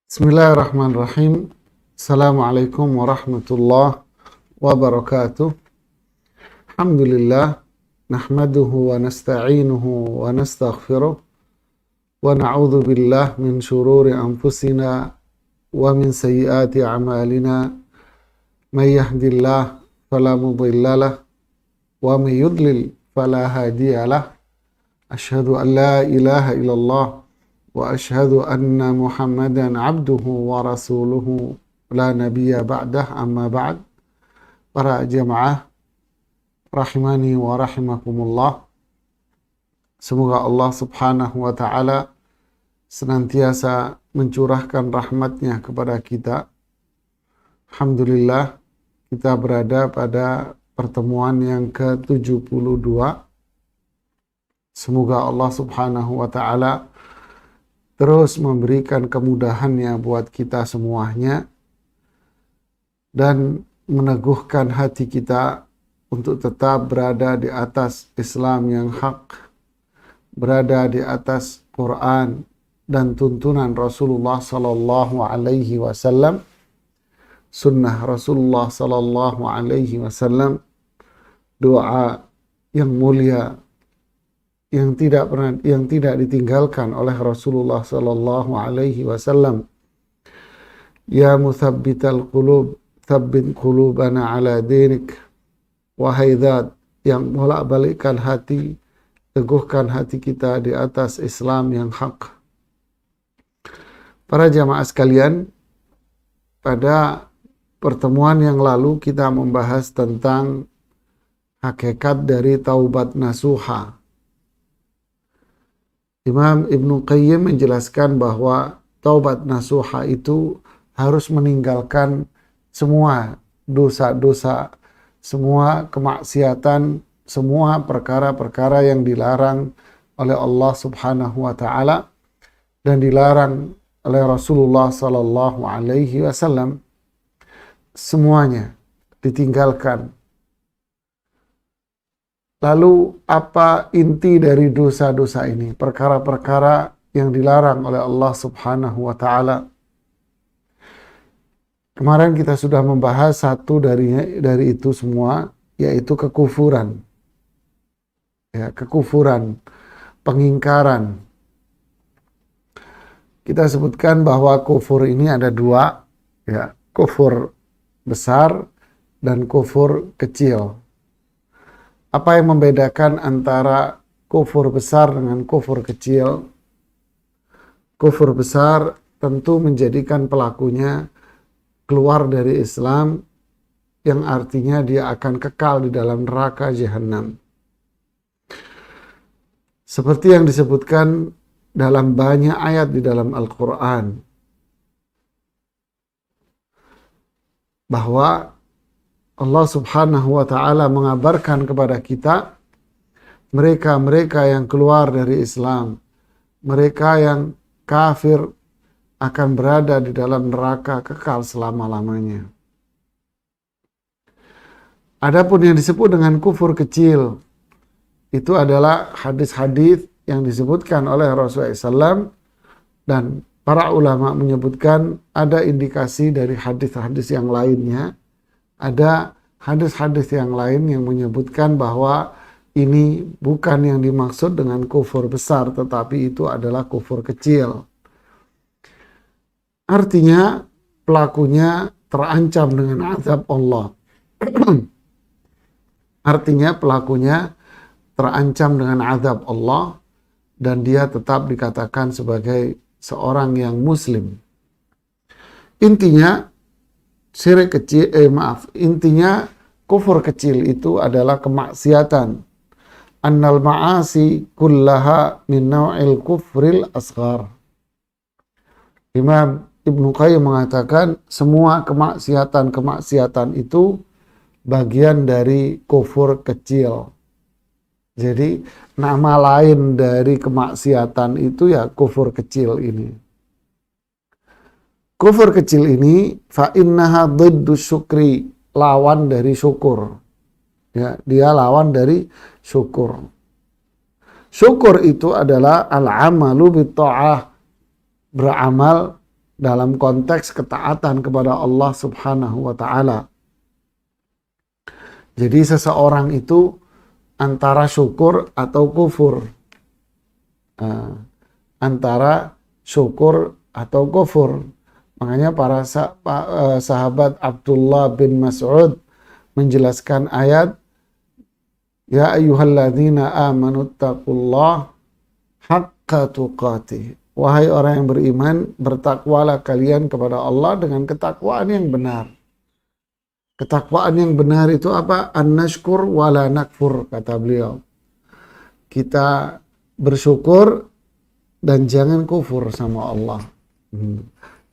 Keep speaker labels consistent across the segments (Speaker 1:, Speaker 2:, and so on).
Speaker 1: Bismillahirrahmanirrahim. Assalamualaikum warahmatullahi wabarakatuh. Alhamdulillah, nahmaduhu wa nasta'inuhu wa nastaghfiruh wa na'udzu billah min syururi anfusina wa min sayyiati a'malina. May yahdihillahu fala mudhillalah wa may yudlil fala hadiyalah. Asyhadu an la ilaha illallah wa asyhadu anna Muhammadan abduhu wa rasuluhu la nabiyya ba'dah, amma ba'd. Para jamaah rahimani wa rahimakumullah, semoga Allah subhanahu wa ta'ala senantiasa mencurahkan rahmatnya kepada kita. Alhamdulillah, kita berada pada pertemuan yang ke-72. Semoga Allah subhanahu wa ta'ala terus memberikan kemudahannya buat kita semuanya dan meneguhkan hati kita untuk tetap berada di atas Islam yang hak, berada di atas Quran dan tuntunan Rasulullah sallallahu alaihi wasallam, sunnah Rasulullah sallallahu alaihi wasallam, doa yang mulia yang tidak ditinggalkan oleh Rasulullah sallallahu alaihi wasallam. Ya muthabbital qulub, tsabbit qulubana ala dinik. Wahai zat yang bolak-balikkan hati, teguhkan hati kita di atas Islam yang hak. Para jamaah sekalian, pada pertemuan yang lalu kita membahas tentang hakikat dari taubat nasuha. Imam Ibnu Qayyim menjelaskan bahwa taubat nasuha itu harus meninggalkan semua dosa-dosa, semua kemaksiatan, semua perkara-perkara yang dilarang oleh Allah subhanahu wa ta'ala dan dilarang oleh Rasulullah sallallahu alaihi wasallam. Semuanya ditinggalkan. Lalu apa inti dari dosa-dosa ini? Perkara-perkara yang dilarang oleh Allah subhanahu wa ta'ala. Kemarin kita sudah membahas satu dari itu semua, yaitu kekufuran. Ya, kekufuran, pengingkaran. Kita sebutkan bahwa kufur ini ada dua, ya, kufur besar dan kufur kecil. Apa yang membedakan antara kufur besar dengan kufur kecil? Kufur besar tentu menjadikan pelakunya keluar dari Islam, yang artinya dia akan kekal di dalam neraka jahanam. Seperti yang disebutkan dalam banyak ayat di dalam Al-Quran, bahwa Allah subhanahu wa ta'ala mengabarkan kepada kita mereka-mereka yang keluar dari Islam, mereka yang kafir akan berada di dalam neraka kekal selama-lamanya. Adapun yang disebut dengan kufur kecil, itu adalah hadis-hadis yang disebutkan oleh Rasulullah SAW, dan para ulama menyebutkan ada indikasi dari hadis-hadis yang lainnya. Ada hadis-hadis yang lain yang menyebutkan bahwa ini bukan yang dimaksud dengan kufur besar, tetapi itu adalah kufur kecil. Artinya pelakunya terancam dengan azab Allah. Artinya pelakunya terancam dengan azab Allah dan dia tetap dikatakan sebagai seorang yang muslim. Intinya intinya kufur kecil itu adalah kemaksiatan. Annal ma'asi kullaha min naw'il kufril asghar. Imam Ibnu Qayyim mengatakan semua kemaksiatan itu bagian dari kufur kecil. Jadi nama lain dari kemaksiatan itu ya kufur kecil ini. Kufur kecil ini fa innaha dhiddu syukri, lawan dari syukur. Ya, dia lawan dari syukur. Syukur itu adalah al-amalu bitta'ah, beramal dalam konteks ketaatan kepada Allah Subhanahu wa Ta'ala. Jadi seseorang itu antara syukur atau kufur. Antara syukur atau kufur. Makanya para sahabat Abdullah bin Mas'ud menjelaskan ayat, Ya ayyuhalladzina amanu taqullah haqqa tuqatih. Wahai orang yang beriman, bertakwalah kalian kepada Allah dengan ketakwaan yang benar. Ketakwaan yang benar itu apa? An-nashkur wala nakfur, kata beliau. Kita bersyukur dan jangan kufur sama Allah.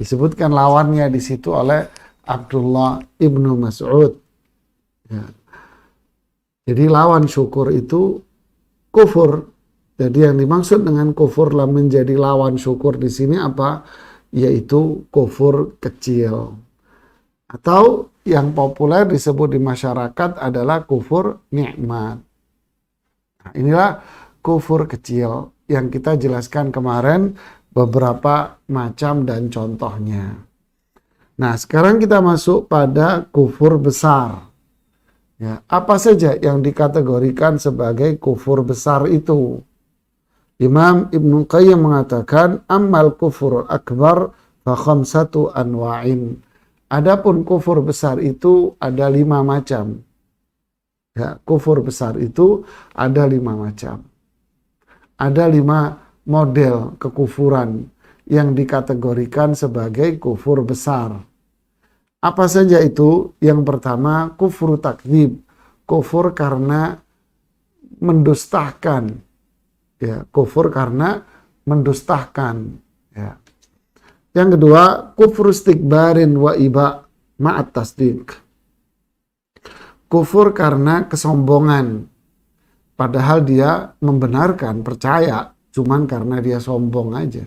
Speaker 1: Disebutkan lawannya di situ oleh Abdullah ibnu Mas'ud. Ya. Jadi lawan syukur itu kufur. Jadi yang dimaksud dengan kufur lah menjadi lawan syukur di sini apa? Yaitu kufur kecil. Atau yang populer disebut di masyarakat adalah kufur nikmat. Nah, inilah kufur kecil yang kita jelaskan kemarin beberapa macam dan contohnya. Nah, sekarang kita masuk pada kufur besar. Ya, apa saja yang dikategorikan sebagai kufur besar itu? Imam Ibnu Qayyim mengatakan, ammal kufur akbar fa khamsatu anwa'in. Adapun kufur besar itu ada 5 macam. Ya, kufur besar itu ada 5 macam. Ada 5 model kekufuran yang dikategorikan sebagai kufur besar. Apa saja itu? Yang pertama, kufur takdzib. Kufur karena mendustakan. Ya, kufur karena mendustakan. Ya. Yang kedua, kufur istikbarin wa iba ma'at tasdiq. Kufur karena kesombongan. Padahal dia membenarkan, percaya, cuman karena dia sombong aja.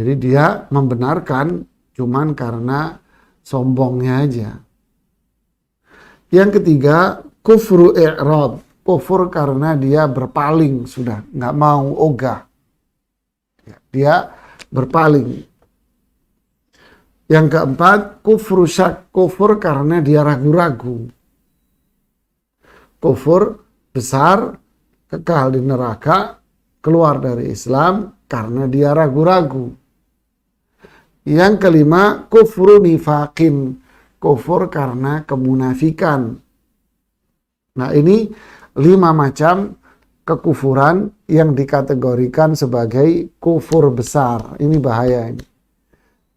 Speaker 1: Jadi dia membenarkan cuman karena sombongnya aja. Yang ketiga, kufru i'rad. Kufur karena dia berpaling, sudah nggak mau ogah. Ya, dia berpaling. Yang keempat, kufru syak. Kufur karena dia ragu-ragu. Kufur besar, kekal di neraka, keluar dari Islam karena dia ragu-ragu. Yang kelima, kufru nifaqin. Kufur karena kemunafikan. Nah, ini 5 macam kekufuran yang dikategorikan sebagai kufur besar. Ini bahaya ini.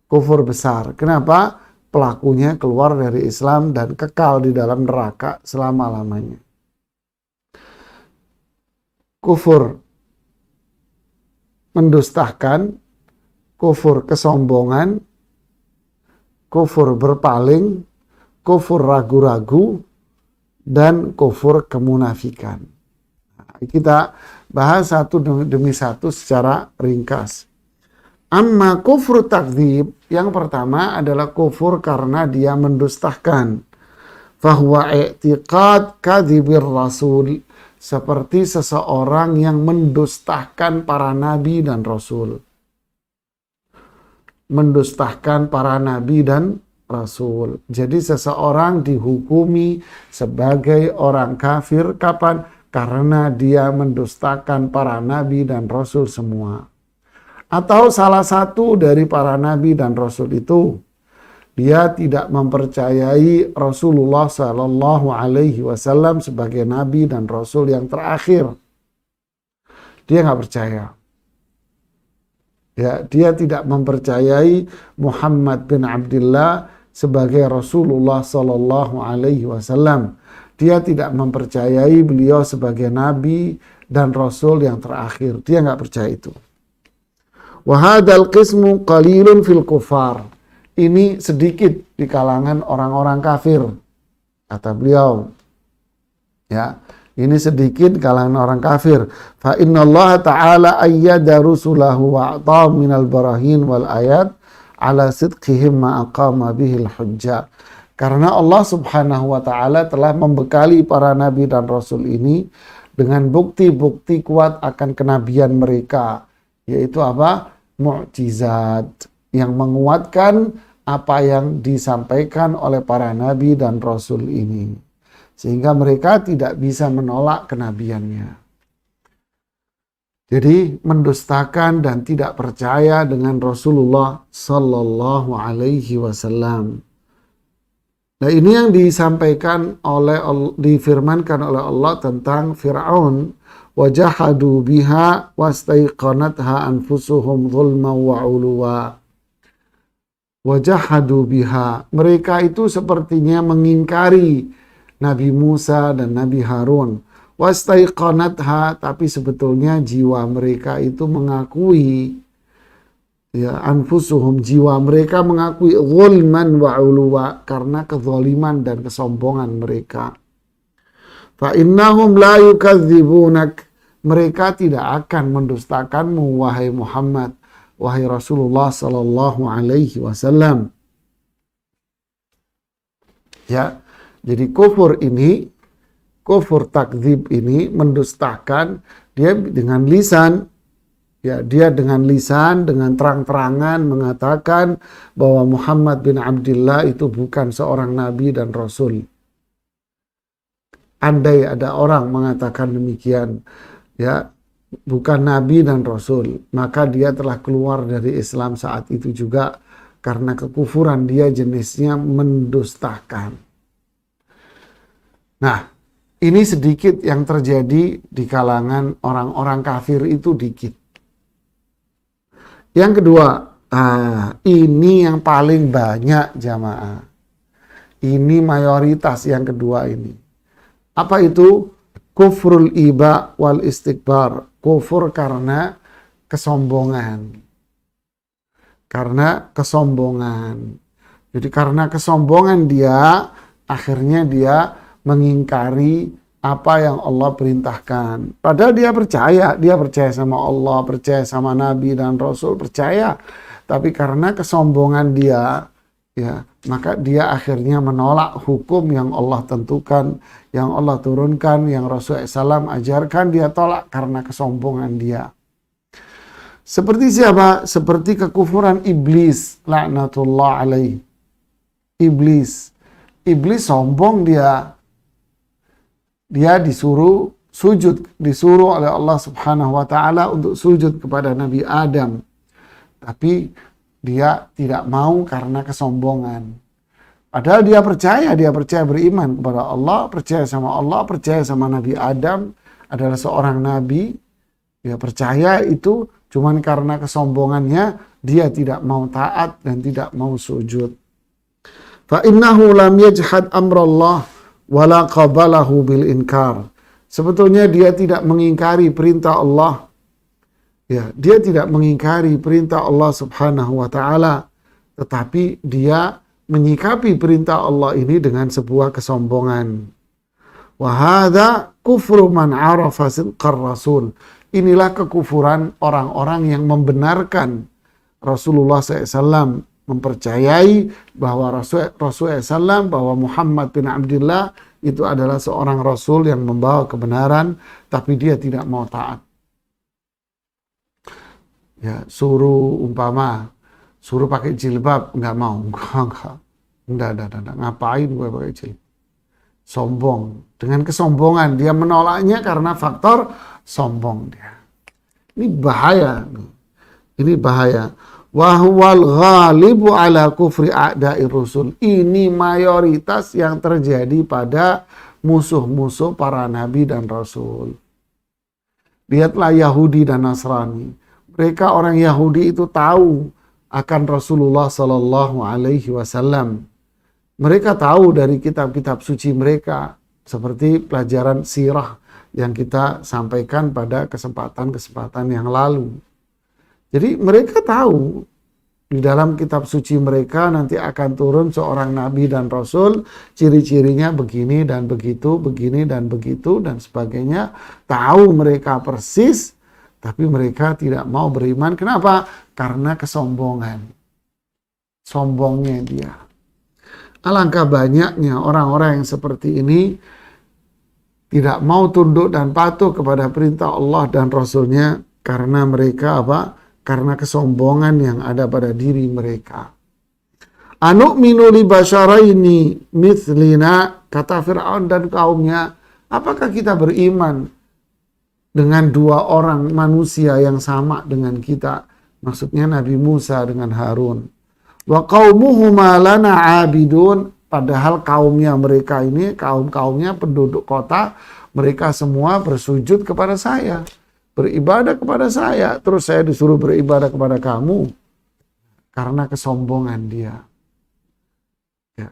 Speaker 1: Kufur besar. Kenapa? Pelakunya keluar dari Islam dan kekal di dalam neraka selama-lamanya. Kufur mendustakan, kufur kesombongan, kufur berpaling, kufur ragu-ragu, dan kufur kemunafikan. Kita bahas satu demi satu secara ringkas. Amma kufur takdzib, yang pertama adalah kufur karena dia mendustakan. Fahuwa i'tiqad kadzibir rasul, seperti seseorang yang mendustakan para nabi dan rasul. Mendustakan para nabi dan rasul. Jadi seseorang dihukumi sebagai orang kafir kapan? Karena dia mendustakan para nabi dan rasul semua. Atau salah satu dari para nabi dan rasul itu, dia tidak mempercayai Rasulullah Sallallahu Alaihi Wasallam sebagai nabi dan rasul yang terakhir. Dia nggak percaya. Ya, dia tidak mempercayai Muhammad bin Abdullah sebagai Rasulullah Sallallahu Alaihi Wasallam. Dia tidak mempercayai beliau sebagai nabi dan rasul yang terakhir. Dia nggak percaya itu. Wahadal qismu qalilun fil kufar. Ini sedikit di kalangan orang-orang kafir, kata beliau. Ya, ini sedikit di kalangan orang kafir. Fa innallaha ta'ala ayyada rusulahu wa a'ta minal barahin wal ayat ala sidqihim ma aqama bihil hujjah. Karena Allah Subhanahu wa ta'ala telah membekali para nabi dan rasul ini dengan bukti-bukti kuat akan kenabian mereka, yaitu apa? Mu'jizat. yang menguatkan apa yang disampaikan oleh para nabi dan rasul ini. Sehingga mereka tidak bisa menolak kenabiannya. Jadi mendustakan dan tidak percaya dengan Rasulullah Sallallahu Alaihi Wasallam. Nah, ini yang disampaikan difirmankan oleh Allah tentang Fir'aun. Wajahadu biha wastaiqanatha anfusuhum zulman wa uluwa. Wajahadu biha. Mereka itu sepertinya mengingkari Nabi Musa dan Nabi Harun. Wastaiqanatha, tapi sebetulnya jiwa mereka itu mengakui, ya, anfusuhum, jiwa mereka mengakui zulman wa uluwa, karena kezaliman dan kesombongan mereka. Fa innahum la yukadzibunak, mereka tidak akan mendustakanmu wahai Muhammad, wahai Rasulullah sallallahu alaihi wasallam. Ya, jadi kufur takdzib ini mendustakan dia dengan lisan. Ya, dia dengan lisan, dengan terang-terangan mengatakan bahwa Muhammad bin Abdullah itu bukan seorang nabi dan rasul. Andai ada orang mengatakan demikian, ya, bukan nabi dan rasul, maka dia telah keluar dari Islam saat itu juga, karena kekufuran dia jenisnya mendustakan. Nah, ini sedikit yang terjadi di kalangan orang-orang kafir, itu dikit. Yang kedua, ini yang paling banyak jamaah. Ini mayoritas yang kedua ini. Apa itu? Kufrul iba wal istikbar. Kufur karena kesombongan. Karena kesombongan. Jadi karena kesombongan dia, akhirnya dia mengingkari apa yang Allah perintahkan. Padahal dia percaya sama Allah, percaya sama Nabi dan Rasul, percaya. Tapi karena kesombongan dia, ya, maka dia akhirnya menolak hukum yang Allah tentukan, yang Allah turunkan, yang Rasul SAW ajarkan, dia tolak karena kesombongan dia. Seperti siapa? Seperti kekufuran iblis, laknatullah alaih. Iblis sombong dia. Dia disuruh oleh Allah Subhanahu wa taala untuk sujud kepada Nabi Adam. Tapi dia tidak mau karena kesombongan. Padahal dia percaya beriman kepada Allah, percaya sama Nabi Adam adalah seorang nabi. Dia percaya itu, cuman karena kesombongannya dia tidak mau taat dan tidak mau sujud. Fa innahu lam yajhad amrallah wala qabalahu bil inkar. Sebetulnya dia tidak mengingkari perintah Allah. Ya, dia tidak mengingkari perintah Allah Subhanahu wa taala, tetapi dia menyikapi perintah Allah ini dengan sebuah kesombongan. Wa hadza kufru man arafa sidqar rasul. Inilah kekufuran orang-orang yang membenarkan Rasulullah SAW, mempercayai bahwa Rasul SAW, bahwa Muhammad bin Abdullah itu adalah seorang Rasul yang membawa kebenaran, tapi dia tidak mau taat. Ya, suruh pakai jilbab, nggak mau, enggak, ngapain gue pakai jilbab? Sombong, dengan kesombongan dia menolaknya karena faktor sombong dia. Ini bahaya, ini bahaya. Wahwal ghalibu ala kufri a'da'ir rusul. Ini mayoritas yang terjadi pada musuh-musuh para nabi dan rasul. Lihatlah Yahudi dan Nasrani. Mereka orang Yahudi itu tahu akan Rasulullah Sallallahu Alaihi Wasallam. Mereka tahu dari kitab-kitab suci mereka, seperti pelajaran sirah yang kita sampaikan pada kesempatan-kesempatan yang lalu. Jadi mereka tahu di dalam kitab suci mereka nanti akan turun seorang nabi dan rasul, ciri-cirinya begini dan begitu, dan sebagainya. Tahu mereka persis, tapi mereka tidak mau beriman. Kenapa? Karena kesombongan. Sombongnya dia. Alangkah banyaknya orang-orang yang seperti ini tidak mau tunduk dan patuh kepada perintah Allah dan Rasulnya karena mereka karena kesombongan yang ada pada diri mereka. Anu'minu li basyaraini mithlina, kata Fir'aun dan kaumnya, apakah kita beriman dengan dua orang manusia yang sama dengan kita? Maksudnya Nabi Musa dengan Harun. Wa qaumuhuma lana abidun, padahal kaumnya mereka ini, kaumnya penduduk kota, mereka semua bersujud kepada saya, beribadah kepada saya, terus saya disuruh beribadah kepada kamu. Karena kesombongan dia. Ya.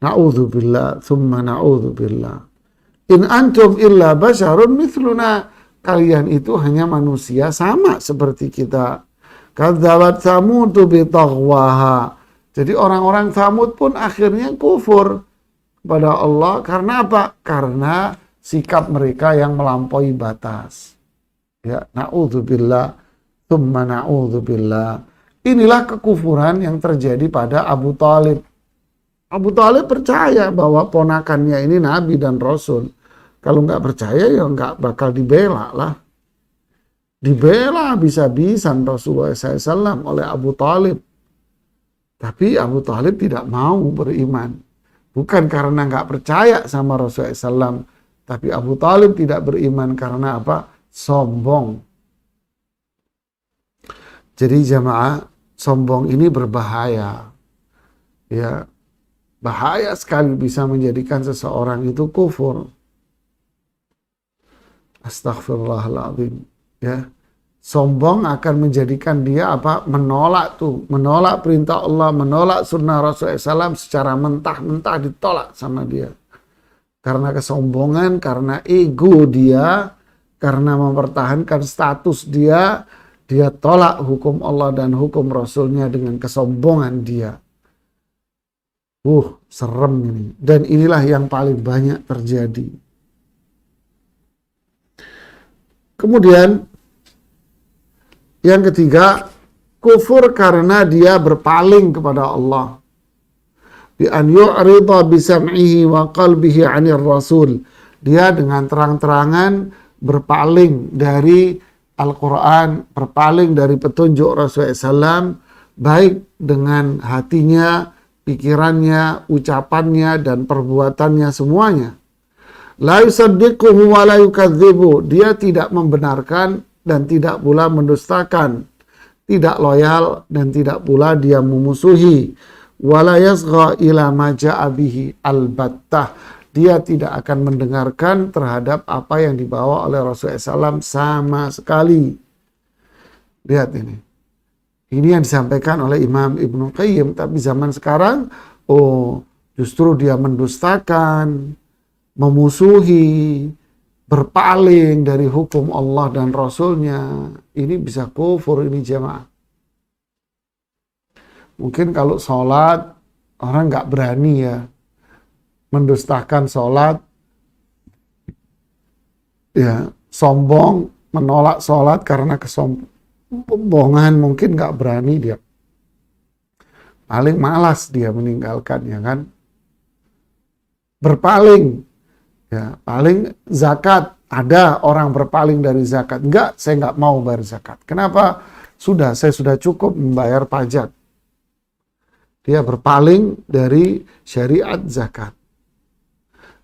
Speaker 1: Na'udzubillah, thumma na'udzubillah. In antum illa basyarun mithluna. Kalian itu hanya manusia sama seperti kita. Kadzabat Tsamud bitaghwaha. Jadi orang-orang Tsamud pun akhirnya kufur kepada Allah. Karena apa? Karena sikap mereka yang melampaui batas. Ya, na'udzubillah, thumma na'udzubillah. Inilah kekufuran yang terjadi pada Abu Thalib. Abu Thalib percaya bahwa ponakannya ini Nabi dan Rasul. Kalau nggak percaya ya nggak bakal dibela lah. Dibela bisa-bisan Rasulullah SAW oleh Abu Thalib. Tapi Abu Thalib tidak mau beriman. Bukan karena nggak percaya sama Rasulullah SAW. Tapi Abu Thalib tidak beriman karena apa? Sombong. Jadi jamaah, sombong ini berbahaya. Ya, bahaya sekali bisa menjadikan seseorang itu kufur. Astaghfirullahaladzim. Ya, sombong akan menjadikan dia apa? Menolak perintah Allah, menolak sunnah Rasulullah SAW secara mentah-mentah ditolak sama dia. Karena kesombongan, karena ego dia, karena mempertahankan status dia tolak hukum Allah dan hukum Rasulnya dengan kesombongan dia. Serem ini. Dan inilah yang paling banyak terjadi. Kemudian yang ketiga, kufur karena dia berpaling kepada Allah. Bi an yu'rida bi sam'ihi wa qalbihi 'anir rasul. Dia dengan terang-terangan berpaling dari Al-Quran, berpaling dari petunjuk Rasulullah SAW, baik dengan hatinya, pikirannya, ucapannya, dan perbuatannya semuanya. La yusaddiquhu wa la yukadzibu. Dia tidak membenarkan dan tidak pula mendustakan. Tidak loyal dan tidak pula dia memusuhi. Wa la yasgha ila ma ja'a bihi albattah. Dia tidak akan mendengarkan terhadap apa yang dibawa oleh Rasulullah SAW sama sekali. Lihat ini. Ini yang disampaikan oleh Imam Ibnu Qayyim. Tapi zaman sekarang, justru dia mendustakan, memusuhi, berpaling dari hukum Allah dan Rasulnya. Ini bisa kufur ini jemaah. Mungkin kalau sholat, orang nggak berani ya. Mendustakan sholat, ya sombong, menolak sholat karena kesombongan, mungkin nggak berani dia. Paling malas dia meninggalkan, ya kan. Berpaling, ya paling zakat. Ada orang berpaling dari zakat. Enggak, saya nggak mau bayar zakat. Kenapa? Saya sudah cukup membayar pajak. Dia berpaling dari syariat zakat.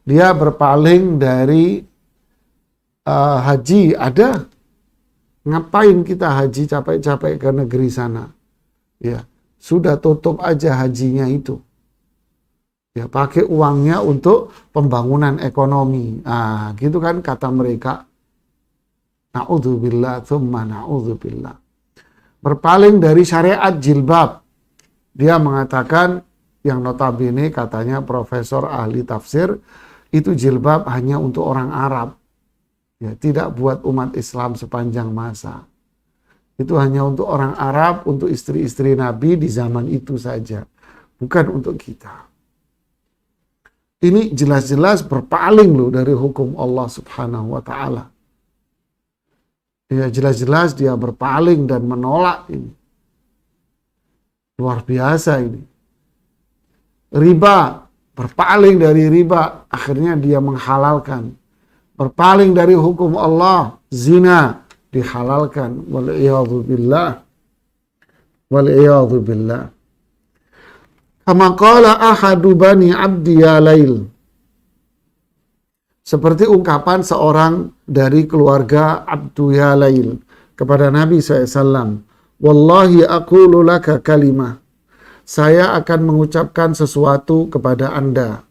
Speaker 1: Dia berpaling dari haji. Ada. Ngapain kita haji capek-capek ke negeri sana? Ya, sudah tutup aja hajinya itu. Ya, pakai uangnya untuk pembangunan ekonomi. Gitu kan kata mereka. Na'udzubillah, thumma na'udzubillah. Berpaling dari syariat jilbab. Dia mengatakan, yang notabene katanya profesor ahli tafsir, itu jilbab hanya untuk orang Arab. Ya, tidak buat umat Islam sepanjang masa. Itu hanya untuk orang Arab, untuk istri-istri Nabi di zaman itu saja. Bukan untuk kita. Ini jelas-jelas berpaling loh dari hukum Allah Subhanahu wa ta'ala. Ya, jelas-jelas dia berpaling dan menolak ini. Luar biasa ini. Riba, berpaling dari riba, akhirnya dia menghalalkan. Berpaling dari hukum Allah, zina, dihalalkan. Wal'iyadzubillah. Wal'iyadzubillah. Kama qala ahadu bani abdi ya lail. Seperti ungkapan seorang dari keluarga Abdu ya lail kepada Nabi SAW. Wallahi aqulu laka kalimah. Saya akan mengucapkan sesuatu kepada anda.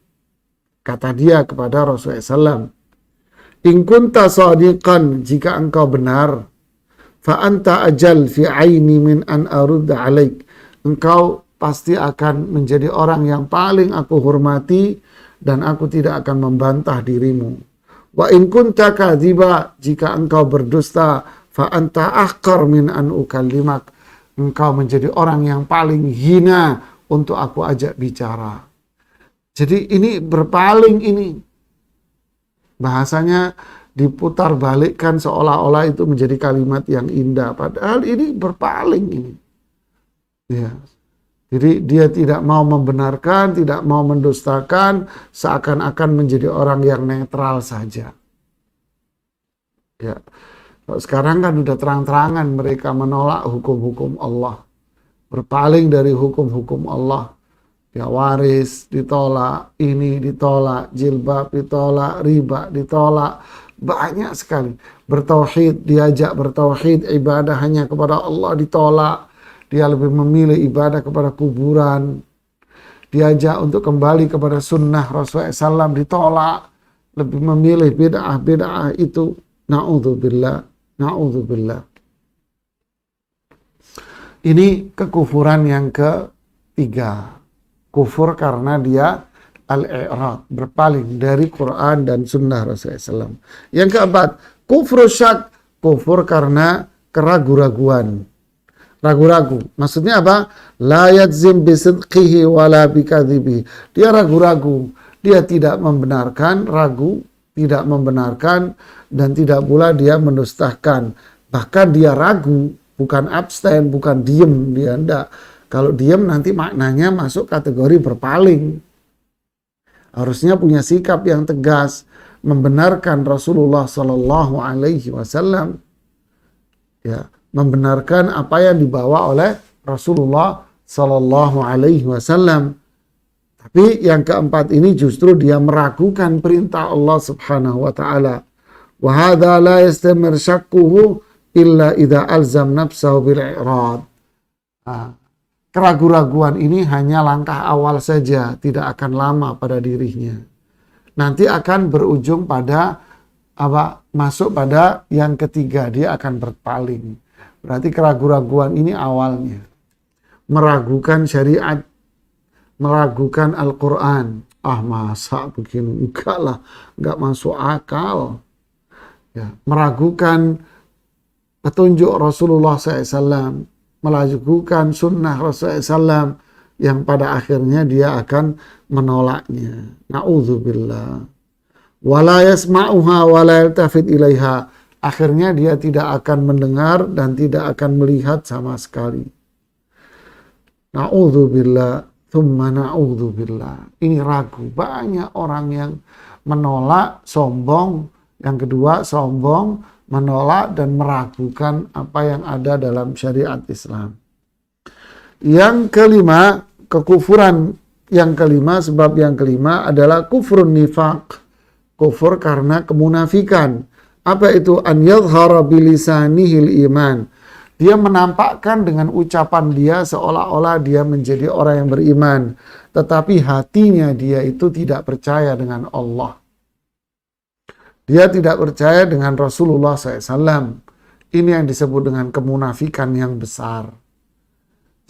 Speaker 1: Kata dia kepada Rasulullah SAW. In kunta sadiqan, jika engkau benar. Fa anta ajal fi aini min an arudda alaik. Engkau pasti akan menjadi orang yang paling aku hormati dan aku tidak akan membantah dirimu. Wa in kunta kadhiba, jika engkau berdusta, fa anta ahqar min an ukallimak. Engkau menjadi orang yang paling hina untuk aku ajak bicara. Jadi ini berpaling ini. Bahasanya diputar balikkan seolah-olah itu menjadi kalimat yang indah. Padahal ini berpaling ini. Ya. Jadi dia tidak mau membenarkan, tidak mau mendustakan, seakan-akan menjadi orang yang netral saja. Ya. Sekarang kan udah terang-terangan mereka menolak hukum-hukum Allah. Berpaling dari hukum-hukum Allah. Ya, waris ditolak, ini ditolak, jilbab ditolak, riba ditolak. Banyak sekali. Bertauhid, diajak bertauhid, ibadah hanya kepada Allah ditolak. Dia lebih memilih ibadah kepada kuburan. Diajak untuk kembali kepada sunnah Rasulullah SAW ditolak. Lebih memilih bid'ah itu. Na'udzubillah. Na'udzubillah. Ini kekufuran yang ketiga. Kufur karena dia al-i'rad, berpaling dari Quran dan sunnah Rasulullah SAW. Yang keempat, kufur syak, kufur karena keraguan-raguan. Ragu-ragu. Maksudnya apa? La yadzim bisidqihi wala bikadhibi. Dia ragu-ragu. Dia tidak membenarkan, ragu, tidak membenarkan, dan tidak pula dia mendustakan. Bahkan dia ragu, bukan abstain, bukan diem, dia enggak. Kalau diem nanti maknanya masuk kategori berpaling. Harusnya punya sikap yang tegas, membenarkan Rasulullah Sallallahu Alaihi Wasallam, ya, membenarkan apa yang dibawa oleh Rasulullah Sallallahu Alaihi Wasallam. Tapi yang keempat ini justru dia meragukan perintah Allah Subhanahu wa taala. Wa hadza la yastamir syakkuhu illa idza alzam nafsahu bil i'rad. Keraguan-raguan ini hanya langkah awal saja, tidak akan lama pada dirinya. Nanti akan berujung pada masuk pada yang ketiga, dia akan berpaling. Berarti keraguan-raguan ini awalnya meragukan syariat, meragukan Al-Quran. Masa begini? Enggak lah, enggak masuk akal. Ya, meragukan petunjuk Rasulullah SAW, meragukan sunnah Rasulullah SAW, yang pada akhirnya dia akan menolaknya. Na'udzubillah. Wala yasma'uha wala yaltafit ilaiha. Akhirnya dia tidak akan mendengar dan tidak akan melihat sama sekali. Na'udzubillah. Tsumma na'udzubillah. Ini ragu. Banyak orang yang menolak, sombong. Yang kedua, sombong, menolak dan meragukan apa yang ada dalam syariat Islam. Yang kelima, kekufuran yang kelima, sebab yang kelima adalah kufrun nifaq. Kufur karena kemunafikan. Apa itu? An yadhhara bilisanihil iman. Dia menampakkan dengan ucapan dia seolah-olah dia menjadi orang yang beriman. Tetapi hatinya dia itu tidak percaya dengan Allah. Dia tidak percaya dengan Rasulullah SAW. Ini yang disebut dengan kemunafikan yang besar.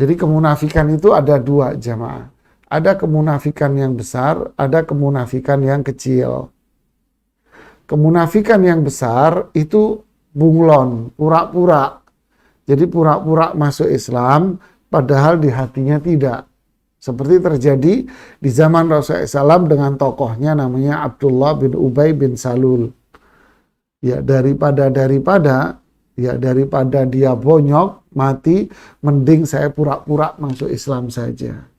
Speaker 1: Jadi kemunafikan itu ada dua, jamaah. Ada kemunafikan yang besar, ada kemunafikan yang kecil. Kemunafikan yang besar itu bunglon, pura-pura. Jadi pura-pura masuk Islam, padahal di hatinya tidak. Seperti terjadi di zaman Rasulullah SAW dengan tokohnya namanya Abdullah bin Ubay bin Salul. Ya, daripada dia bonyok, mati, mending saya pura-pura masuk Islam saja.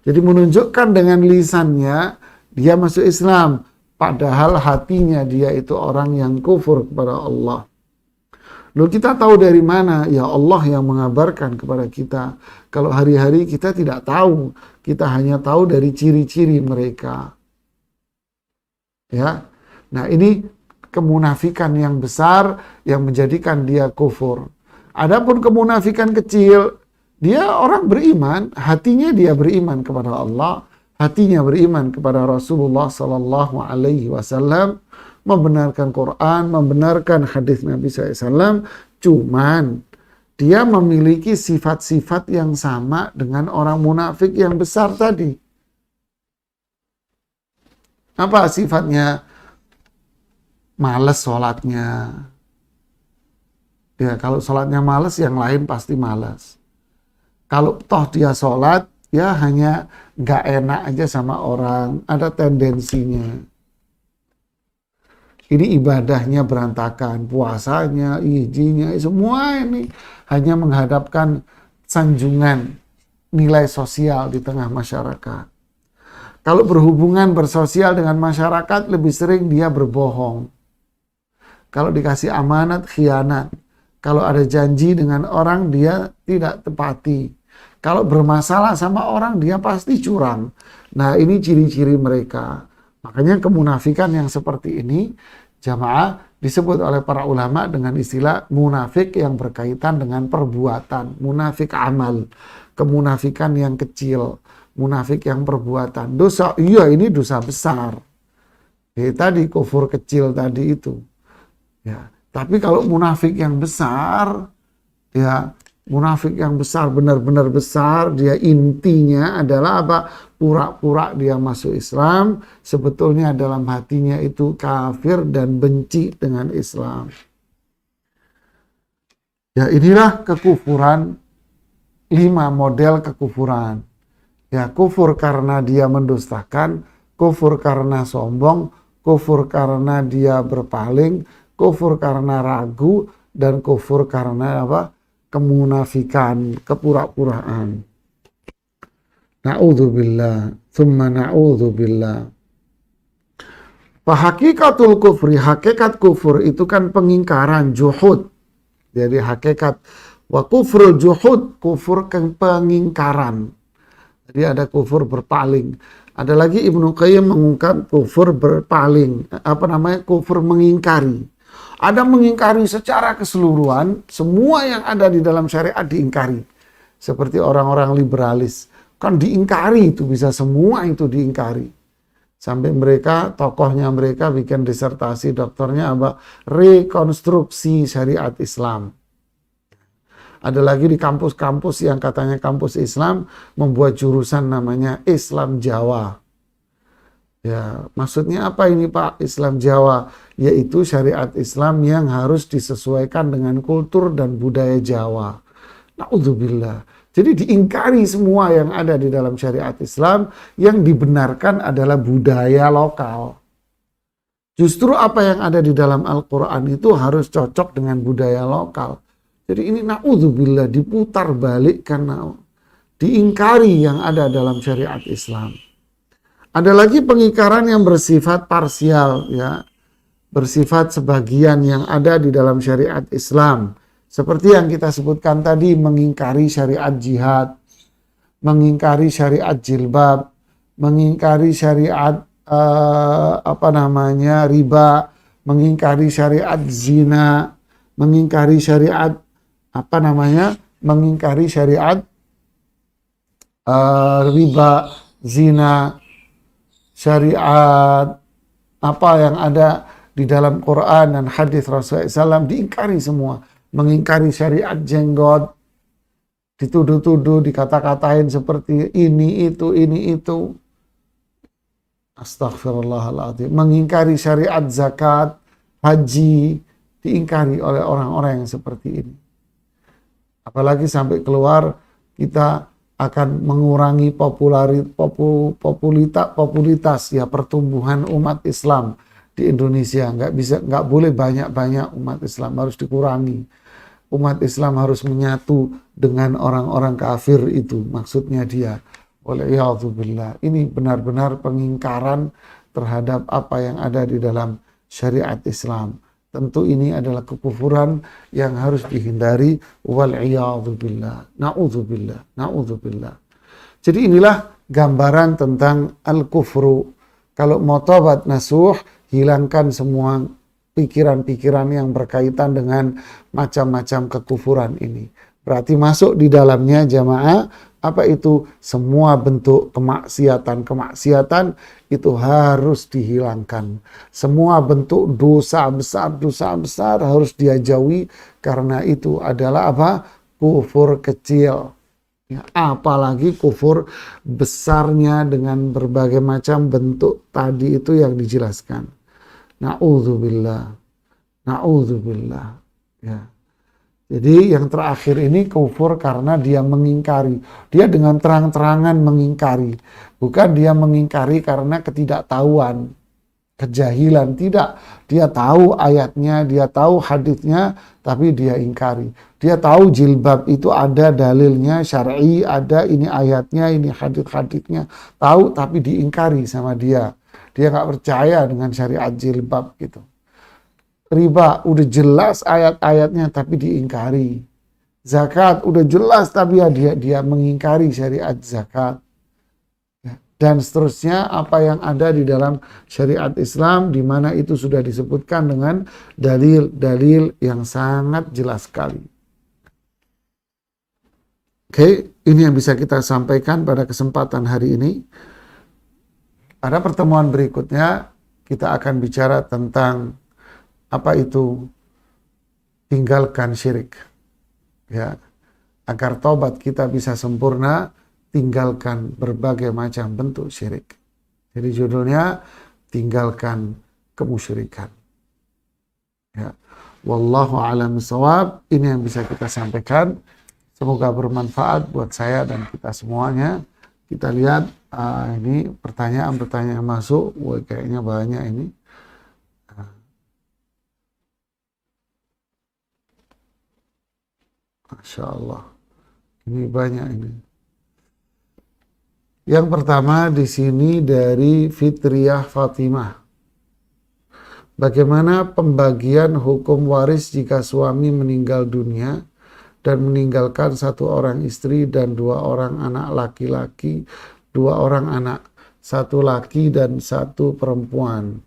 Speaker 1: Jadi menunjukkan dengan lisannya dia masuk Islam, padahal hatinya dia itu orang yang kufur kepada Allah. Lalu kita tahu dari mana? Ya Allah yang mengabarkan kepada kita. Kalau hari-hari kita tidak tahu, kita hanya tahu dari ciri-ciri mereka. Ya. Nah, ini kemunafikan yang besar yang menjadikan dia kufur. Adapun kemunafikan kecil, dia orang beriman, hatinya dia beriman kepada Allah, hatinya beriman kepada Rasulullah sallallahu alaihi wasallam, membenarkan Quran, membenarkan hadis Nabi SAW, cuman dia memiliki sifat-sifat yang sama dengan orang munafik yang besar tadi. Apa sifatnya? Males sholatnya. Ya, kalau sholatnya males, yang lain pasti males. Kalau toh dia sholat, ya hanya nggak enak aja sama orang, ada tendensinya. Ini ibadahnya berantakan, puasanya, izinnya, semua ini hanya menghadapkan sanjungan nilai sosial di tengah masyarakat. Kalau berhubungan bersosial dengan masyarakat, lebih sering dia berbohong. Kalau dikasih amanat, khianat. Kalau ada janji dengan orang, dia tidak tepati. Kalau bermasalah sama orang, dia pasti curang. Nah, ini ciri-ciri mereka. Makanya kemunafikan yang seperti ini, jamaah, disebut oleh para ulama dengan istilah munafik yang berkaitan dengan perbuatan. Munafik amal. Kemunafikan yang kecil. Munafik yang perbuatan. Dosa, iya ini dosa besar. Tadi kufur kecil tadi itu. Ya, tapi kalau munafik yang besar, ya munafik yang besar, benar-benar besar, dia intinya adalah apa? Pura-pura dia masuk Islam, sebetulnya dalam hatinya itu kafir dan benci dengan Islam. Ya, inilah kekufuran, 5 model kekufuran. Ya, kufur karena dia mendustakan, kufur karena sombong, kufur karena dia berpaling, kufur karena ragu, dan kufur karena apa? Kemunafikan, kepura-puraan. Na'udzubillah, thumma na'udzubillah. Fahakikatul kufri, hakikat kufur itu kan pengingkaran, juhud. Jadi hakikat wa kufrul juhud, kufur pengingkaran. Jadi ada kufur berpaling. Ada lagi Ibnu Qayyim mengungkap kufur berpaling. Kufur mengingkari. Ada mengingkari secara keseluruhan, semua yang ada di dalam syariat diingkari. Seperti orang-orang liberalis. Kan diingkari itu, bisa semua itu diingkari. Sampai mereka, tokohnya mereka bikin disertasi doktornya apa? Rekonstruksi syariat Islam. Ada lagi di kampus-kampus yang katanya kampus Islam, membuat jurusan namanya Islam Jawa. Ya, maksudnya apa ini Pak Islam Jawa? Yaitu syariat Islam yang harus disesuaikan dengan kultur dan budaya Jawa. Na'udzubillah. Jadi diingkari semua yang ada di dalam syariat Islam, yang dibenarkan adalah budaya lokal. Justru apa yang ada di dalam Al-Quran itu harus cocok dengan budaya lokal. Jadi ini na'udzubillah, diputar balik karena diingkari yang ada dalam syariat Islam. Ada lagi pengingkaran yang bersifat parsial, ya, bersifat sebagian yang ada di dalam syariat Islam. Seperti yang kita sebutkan tadi, mengingkari syariat jihad, mengingkari syariat jilbab, mengingkari syariat riba, mengingkari syariat zina, mengingkari syariat mengingkari syariat riba, zina, syariat apa yang ada di dalam Quran dan hadis Rasulullah SAW diingkari semua. Mengingkari syariat jenggot, dituduh-tuduh, dikata-katain seperti ini itu. Astaghfirullahaladzim. Mengingkari syariat zakat, haji, diingkari oleh orang-orang yang seperti ini. Apalagi sampai keluar, kita akan mengurangi popularitas ya, pertumbuhan umat Islam di Indonesia. Nggak boleh banyak-banyak umat Islam, harus dikurangi. Umat Islam harus menyatu dengan orang-orang kafir itu, maksudnya dia. Waliyadzubillah. Ini benar-benar pengingkaran terhadap apa yang ada di dalam syariat Islam. Tentu ini adalah kekufuran yang harus dihindari. Wal'iyadzubillah. Na'udzubillah. Na'udzubillah. Jadi inilah gambaran tentang al-kufru. Kalau mau tobat nasuh, hilangkan semua pikiran-pikiran yang berkaitan dengan macam-macam kekufuran ini. Berarti masuk di dalamnya jamaah, apa itu? Semua bentuk kemaksiatan itu harus dihilangkan. Semua bentuk dosa besar harus dia jauhi, karena itu adalah apa? Kufur kecil. Ya, apalagi kufur besarnya dengan berbagai macam bentuk tadi itu yang dijelaskan. Na'udzubillah. Na'udzubillah. Ya. Jadi yang terakhir ini kufur karena dia mengingkari. Dia dengan terang-terangan mengingkari. Bukan dia mengingkari karena ketidaktahuan, kejahilan. Tidak. Dia tahu ayatnya, dia tahu haditsnya, tapi dia ingkari. Dia tahu jilbab itu ada dalilnya syar'i, ada ini ayatnya, ini hadits-haditsnya. Tahu tapi diingkari sama dia. Dia nggak percaya dengan syariat jilbab gitu. Riba udah jelas ayat-ayatnya tapi diingkari. Zakat udah jelas tapi ya dia mengingkari syariat zakat. Ya. Dan seterusnya apa yang ada di dalam syariat Islam di mana itu sudah disebutkan dengan dalil-dalil yang sangat jelas sekali. Oke, ini yang bisa kita sampaikan pada kesempatan hari ini. Pada pertemuan berikutnya kita akan bicara tentang apa itu tinggalkan syirik, ya, agar taubat kita bisa sempurna, tinggalkan berbagai macam bentuk syirik. Jadi judulnya tinggalkan kemusyrikan. Ya, wallahu a'lam bishawab. Ini yang bisa kita sampaikan. Semoga bermanfaat buat saya dan kita semuanya. Kita lihat ini pertanyaan-pertanyaan yang masuk. Wah, kayaknya banyak ini. Masya Allah, ini banyak ini. Yang pertama di sini dari Fitriyah Fatimah. Bagaimana pembagian hukum waris jika suami meninggal dunia dan meninggalkan satu orang istri dan dua orang anak laki-laki, dua orang anak, satu laki dan satu perempuan.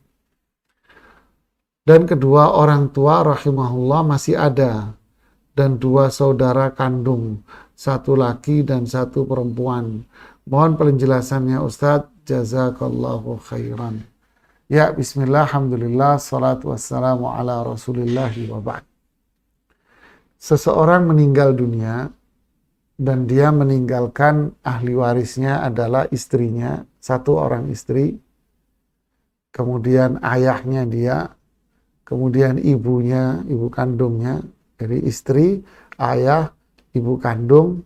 Speaker 1: Dan kedua orang tua rahimahullah masih ada. Dan dua saudara kandung, satu laki dan satu perempuan. Mohon penjelasannya Ustadz, jazakallahu khairan. Ya, bismillah, alhamdulillah, salatu wassalamu ala rasulillahi wa ba'd. Seseorang meninggal dunia dan dia meninggalkan ahli warisnya adalah istrinya, satu orang istri, kemudian ayahnya dia, kemudian ibunya, ibu kandungnya. Jadi istri, ayah, ibu kandung,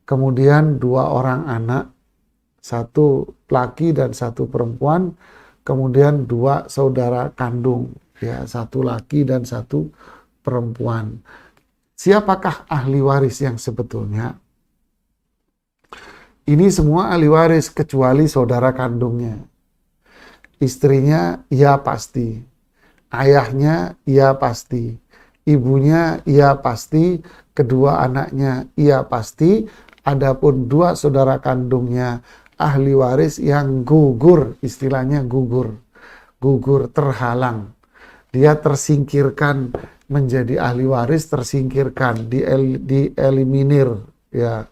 Speaker 1: kemudian dua orang anak, satu laki dan satu perempuan, kemudian dua saudara kandung, ya, satu laki dan satu perempuan. Siapakah ahli waris yang sebetulnya? Ini semua ahli waris kecuali saudara kandungnya. Istrinya, ya pasti. Ayahnya, ya pasti. Ibunya, iya pasti. Kedua anaknya, iya pasti. Adapun dua saudara kandungnya, ahli waris yang gugur, istilahnya gugur. Gugur, terhalang. Dia tersingkirkan menjadi ahli waris, tersingkirkan, dieliminir, ya,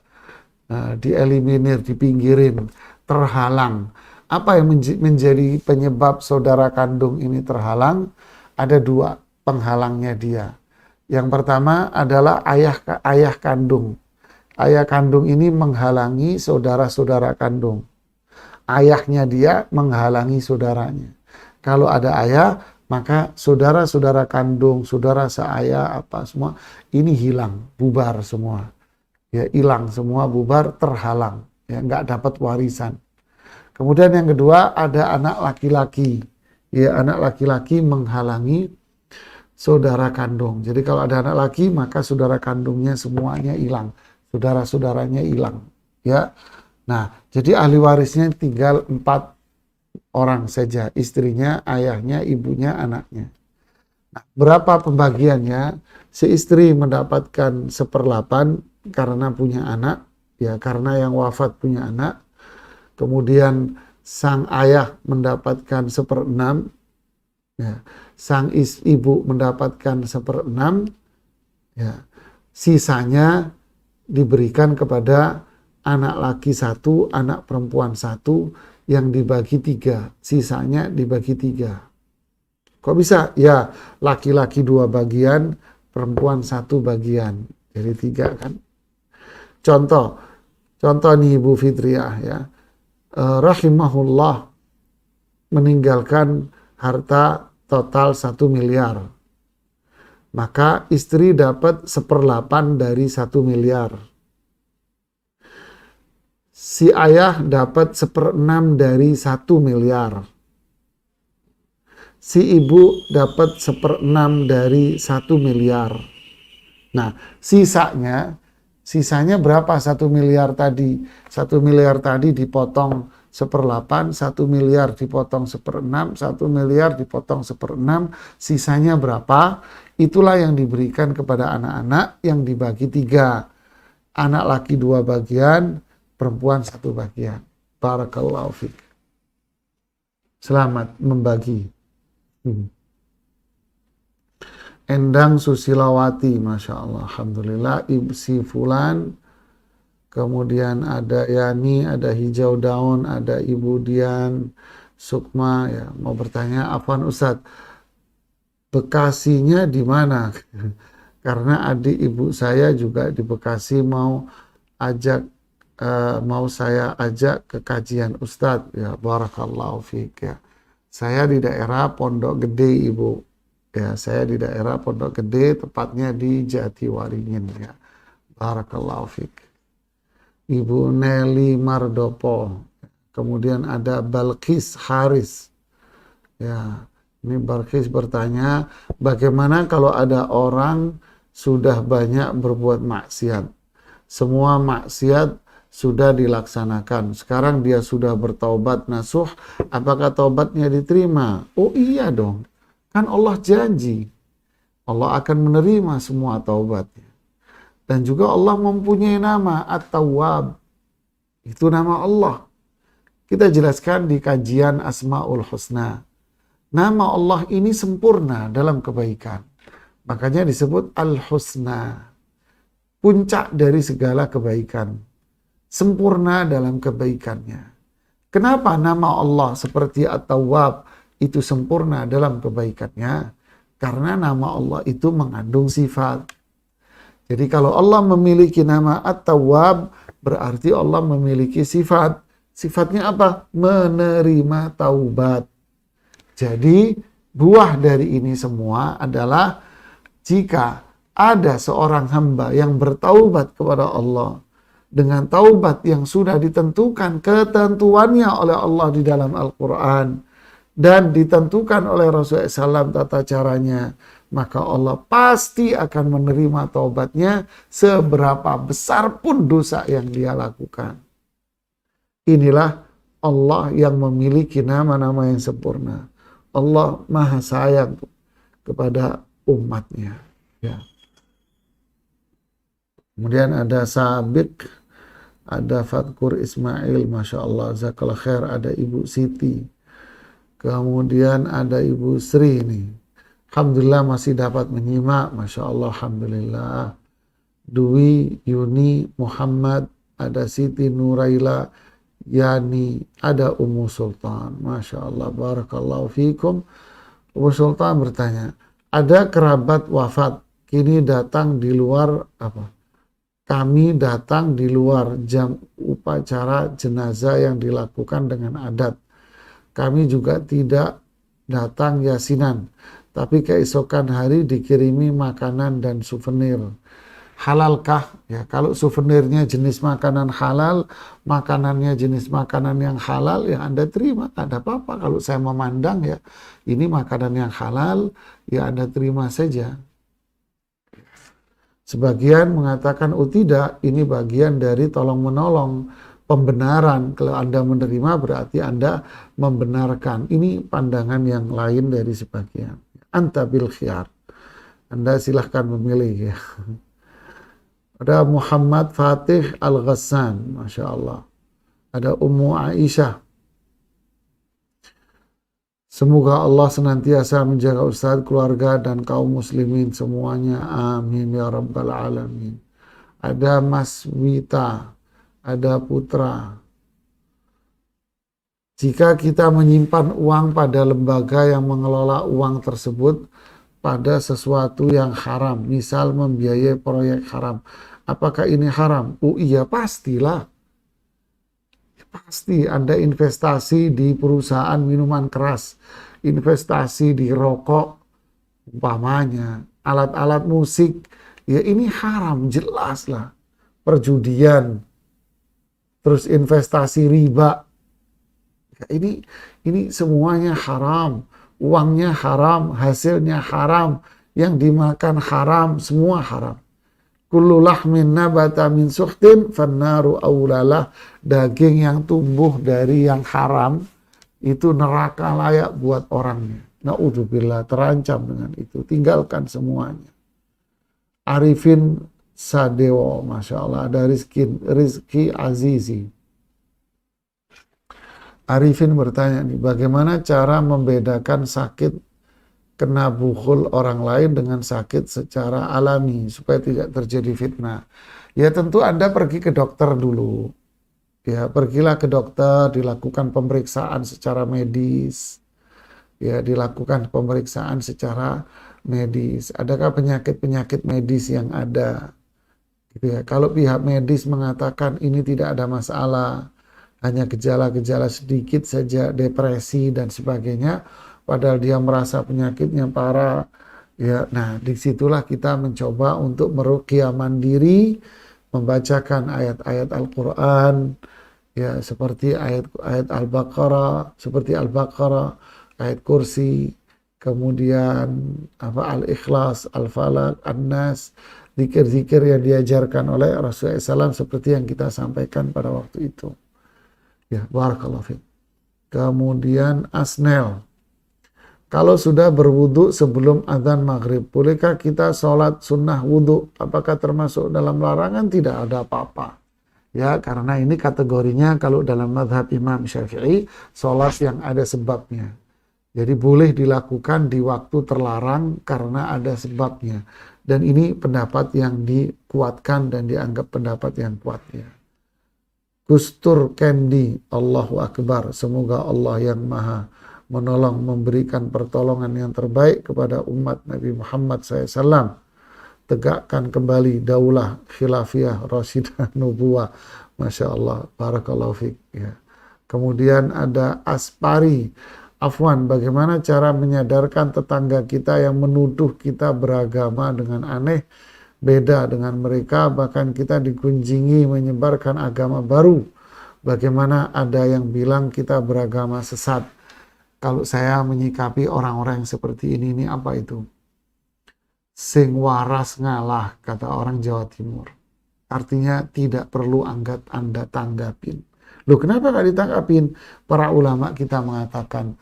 Speaker 1: dieliminir, dipinggirin, terhalang. Apa yang menjadi penyebab saudara kandung ini terhalang? Ada dua penghalangnya dia. Yang pertama adalah ayah kandung. Ayah kandung ini menghalangi saudara-saudara kandung. Ayahnya dia menghalangi saudaranya. Kalau ada ayah, maka saudara-saudara kandung, saudara seayah, apa semua, ini hilang, bubar semua. Ya, hilang semua, bubar, terhalang. Ya, nggak dapat warisan. Kemudian yang kedua, ada anak laki-laki. Ya, anak laki-laki menghalangi saudara kandung. Jadi kalau ada anak laki, maka saudara kandungnya semuanya hilang. Saudara-saudaranya hilang. Ya. Nah, jadi ahli warisnya tinggal 4 orang saja. Istrinya, ayahnya, ibunya, anaknya. Nah, berapa pembagiannya? Si istri mendapatkan 1/8 karena punya anak, ya karena yang wafat punya anak. Kemudian sang ayah mendapatkan 1/6, ya. Sang ibu mendapatkan 1/6, ya. Sisanya diberikan kepada anak laki 1, anak perempuan 1, yang dibagi 3. Sisanya dibagi 3. Kok bisa? Ya, laki-laki 2 bagian, perempuan 1 bagian. Jadi 3 kan. Contoh nih Ibu Fitriah ya. Rahimahullah meninggalkan harta total 1 miliar. Maka istri dapat 1/8 dari 1 miliar. Si ayah dapat 1/6 dari 1 miliar. Si ibu dapat 1/6 dari 1 miliar. Nah, sisanya berapa 1 miliar tadi? 1 miliar tadi dipotong 1/8, 1 miliar dipotong 1/6, 1 miliar dipotong 1/6, sisanya berapa? Itulah yang diberikan kepada anak-anak yang dibagi 3. Anak laki 2 bagian, perempuan 1 bagian. Barakallahu fiik. Selamat membagi. Endang Susilawati, Masya Allah, Alhamdulillah. Si Fulan, kemudian ada Yani, ada Hijau Daun, ada Ibu Dian, Sukma, ya mau bertanya, Afwan Ustadz, Bekasinya di mana? Karena adik ibu saya juga di Bekasi, mau saya ajak ke kajian Ustadz, ya barakallahu fiik ya. Saya di daerah Pondok Gede Ibu. Ya, saya di daerah Pondok Gede, tepatnya di Jatiwaringin ya. Barakallahu fiik. Ibu Nelly Mardopo. Kemudian ada Balkis Haris. Ya, ini Balkis bertanya, bagaimana kalau ada orang sudah banyak berbuat maksiat? Semua maksiat sudah dilaksanakan. Sekarang dia sudah bertaubat nasuh, apakah taubatnya diterima? Oh iya dong. Kan Allah janji. Allah akan menerima semua taubatnya. Dan juga Allah mempunyai nama At-Tawwab. Itu nama Allah. Kita jelaskan di kajian Asmaul Husna. Nama Allah ini sempurna dalam kebaikan. Makanya disebut Al-Husna. Puncak dari segala kebaikan. Sempurna dalam kebaikannya. Kenapa nama Allah seperti At-Tawwab itu sempurna dalam kebaikannya? Karena nama Allah itu mengandung sifat. Jadi kalau Allah memiliki nama At-Tawwab, berarti Allah memiliki sifat. Sifatnya apa? Menerima taubat. Jadi buah dari ini semua adalah jika ada seorang hamba yang bertaubat kepada Allah dengan taubat yang sudah ditentukan ketentuannya oleh Allah di dalam Al-Quran dan ditentukan oleh Rasulullah SAW tata caranya, maka Allah pasti akan menerima taubatnya seberapa besar pun dosa yang dia lakukan. Inilah Allah yang memiliki nama-nama yang sempurna. Allah Maha Sayang kepada umatnya. Ya. Kemudian ada Sabik, ada Fatkur Ismail, Masya Allah, Zakallah Khair, ada Ibu Siti. Kemudian ada Ibu Sri ini. Alhamdulillah masih dapat menyimak, Masya Allah, Alhamdulillah. Dwi, Yuni, Muhammad, ada Siti Nuraila, Yani, ada Ummu Sultan. Masya Allah, barakallahu fikum. Ummu Sultan bertanya, ada kerabat wafat, kini datang di luar apa? Kami datang di luar jam upacara jenazah yang dilakukan dengan adat. Kami juga tidak datang yasinan, tapi keesokan hari dikirimi makanan dan souvenir. Halalkah? Ya, kalau souvenirnya jenis makanan halal, makanannya jenis makanan yang halal, ya Anda terima, tak ada apa-apa. Kalau saya memandang ya, ini makanan yang halal, ya Anda terima saja. Sebagian mengatakan, oh tidak, ini bagian dari tolong-menolong, pembenaran. Kalau Anda menerima berarti Anda membenarkan. Ini pandangan yang lain dari sebagian. anta bil khiyar. Anda silahkan memilih ya. Ada Muhammad Fatih Al-Ghassan, Masya Allah. Ada Ummu Aisyah. Semoga Allah senantiasa menjaga Ustadz, keluarga, dan kaum muslimin semuanya. Amin ya rabbal alamin. Ada Mas Wita, ada Putra. Jika kita menyimpan uang pada lembaga yang mengelola uang tersebut pada sesuatu yang haram, misal membiayai proyek haram, apakah ini haram? Oh iya, pastilah. Pasti Anda investasi di perusahaan minuman keras, investasi di rokok, umpamanya, alat-alat musik, ya ini haram, jelas lah. Perjudian, terus investasi riba, ya ini semuanya haram. Uangnya haram, hasilnya haram, yang dimakan haram, semua haram. Kullu lahmin nabata min suhtin fannaru aulalah. Daging yang tumbuh dari yang haram itu neraka layak buat orangnya. Na'udzubillah, terancam dengan itu. Tinggalkan semuanya. Arifin Sadewo, Masya Allah. Ada Rizki Azizi. Arifin bertanya nih, bagaimana cara membedakan sakit kena bukhul orang lain dengan sakit secara alami supaya tidak terjadi fitnah? Ya tentu Anda pergi ke dokter dulu. Ya, pergilah ke dokter, dilakukan pemeriksaan secara medis. Ya, dilakukan pemeriksaan secara medis. Adakah penyakit-penyakit medis yang ada? Gitu ya. Kalau pihak medis mengatakan ini tidak ada masalah, hanya gejala-gejala sedikit saja, depresi dan sebagainya, padahal dia merasa penyakitnya parah, ya. Nah, disitulah kita mencoba untuk meruqyah mandiri, membacakan ayat-ayat Al-Quran, ya, seperti ayat-ayat Al-Baqarah, ayat Kursi, kemudian Al-Ikhlas, Al-Falaq, An-Nas, zikir-zikir yang diajarkan oleh Rasulullah SAW seperti yang kita sampaikan pada waktu itu. Ya, barakallahu fiik. Kemudian Asnel, kalau sudah berwudu sebelum azan maghrib, bolehkah kita sholat sunnah wudu? Apakah termasuk dalam larangan? Tidak ada apa-apa. Ya, karena ini kategorinya kalau dalam mazhab Imam Syafi'i, sholat yang ada sebabnya. Jadi boleh dilakukan di waktu terlarang karena ada sebabnya. Dan ini pendapat yang dikuatkan dan dianggap pendapat yang kuat ya. Gustur Kendi, Allahu Akbar. Semoga Allah yang maha menolong, memberikan pertolongan yang terbaik kepada umat Nabi Muhammad SAW. Tegakkan kembali daulah khilafiyah Rashidah Nubuwah. Masya Allah, barakallahu fiik ya. Kemudian ada Aspari, Afwan, bagaimana cara menyadarkan tetangga kita yang menuduh kita beragama dengan aneh, beda dengan mereka, bahkan kita digunjingi menyebarkan agama baru. Bagaimana ada yang bilang kita beragama sesat? Kalau saya menyikapi orang-orang yang seperti ini apa itu? Sing waras ngalah, kata orang Jawa Timur. Artinya tidak perlu Anda tanggapin. Loh, kenapa nggak ditanggapin? Para ulama kita mengatakan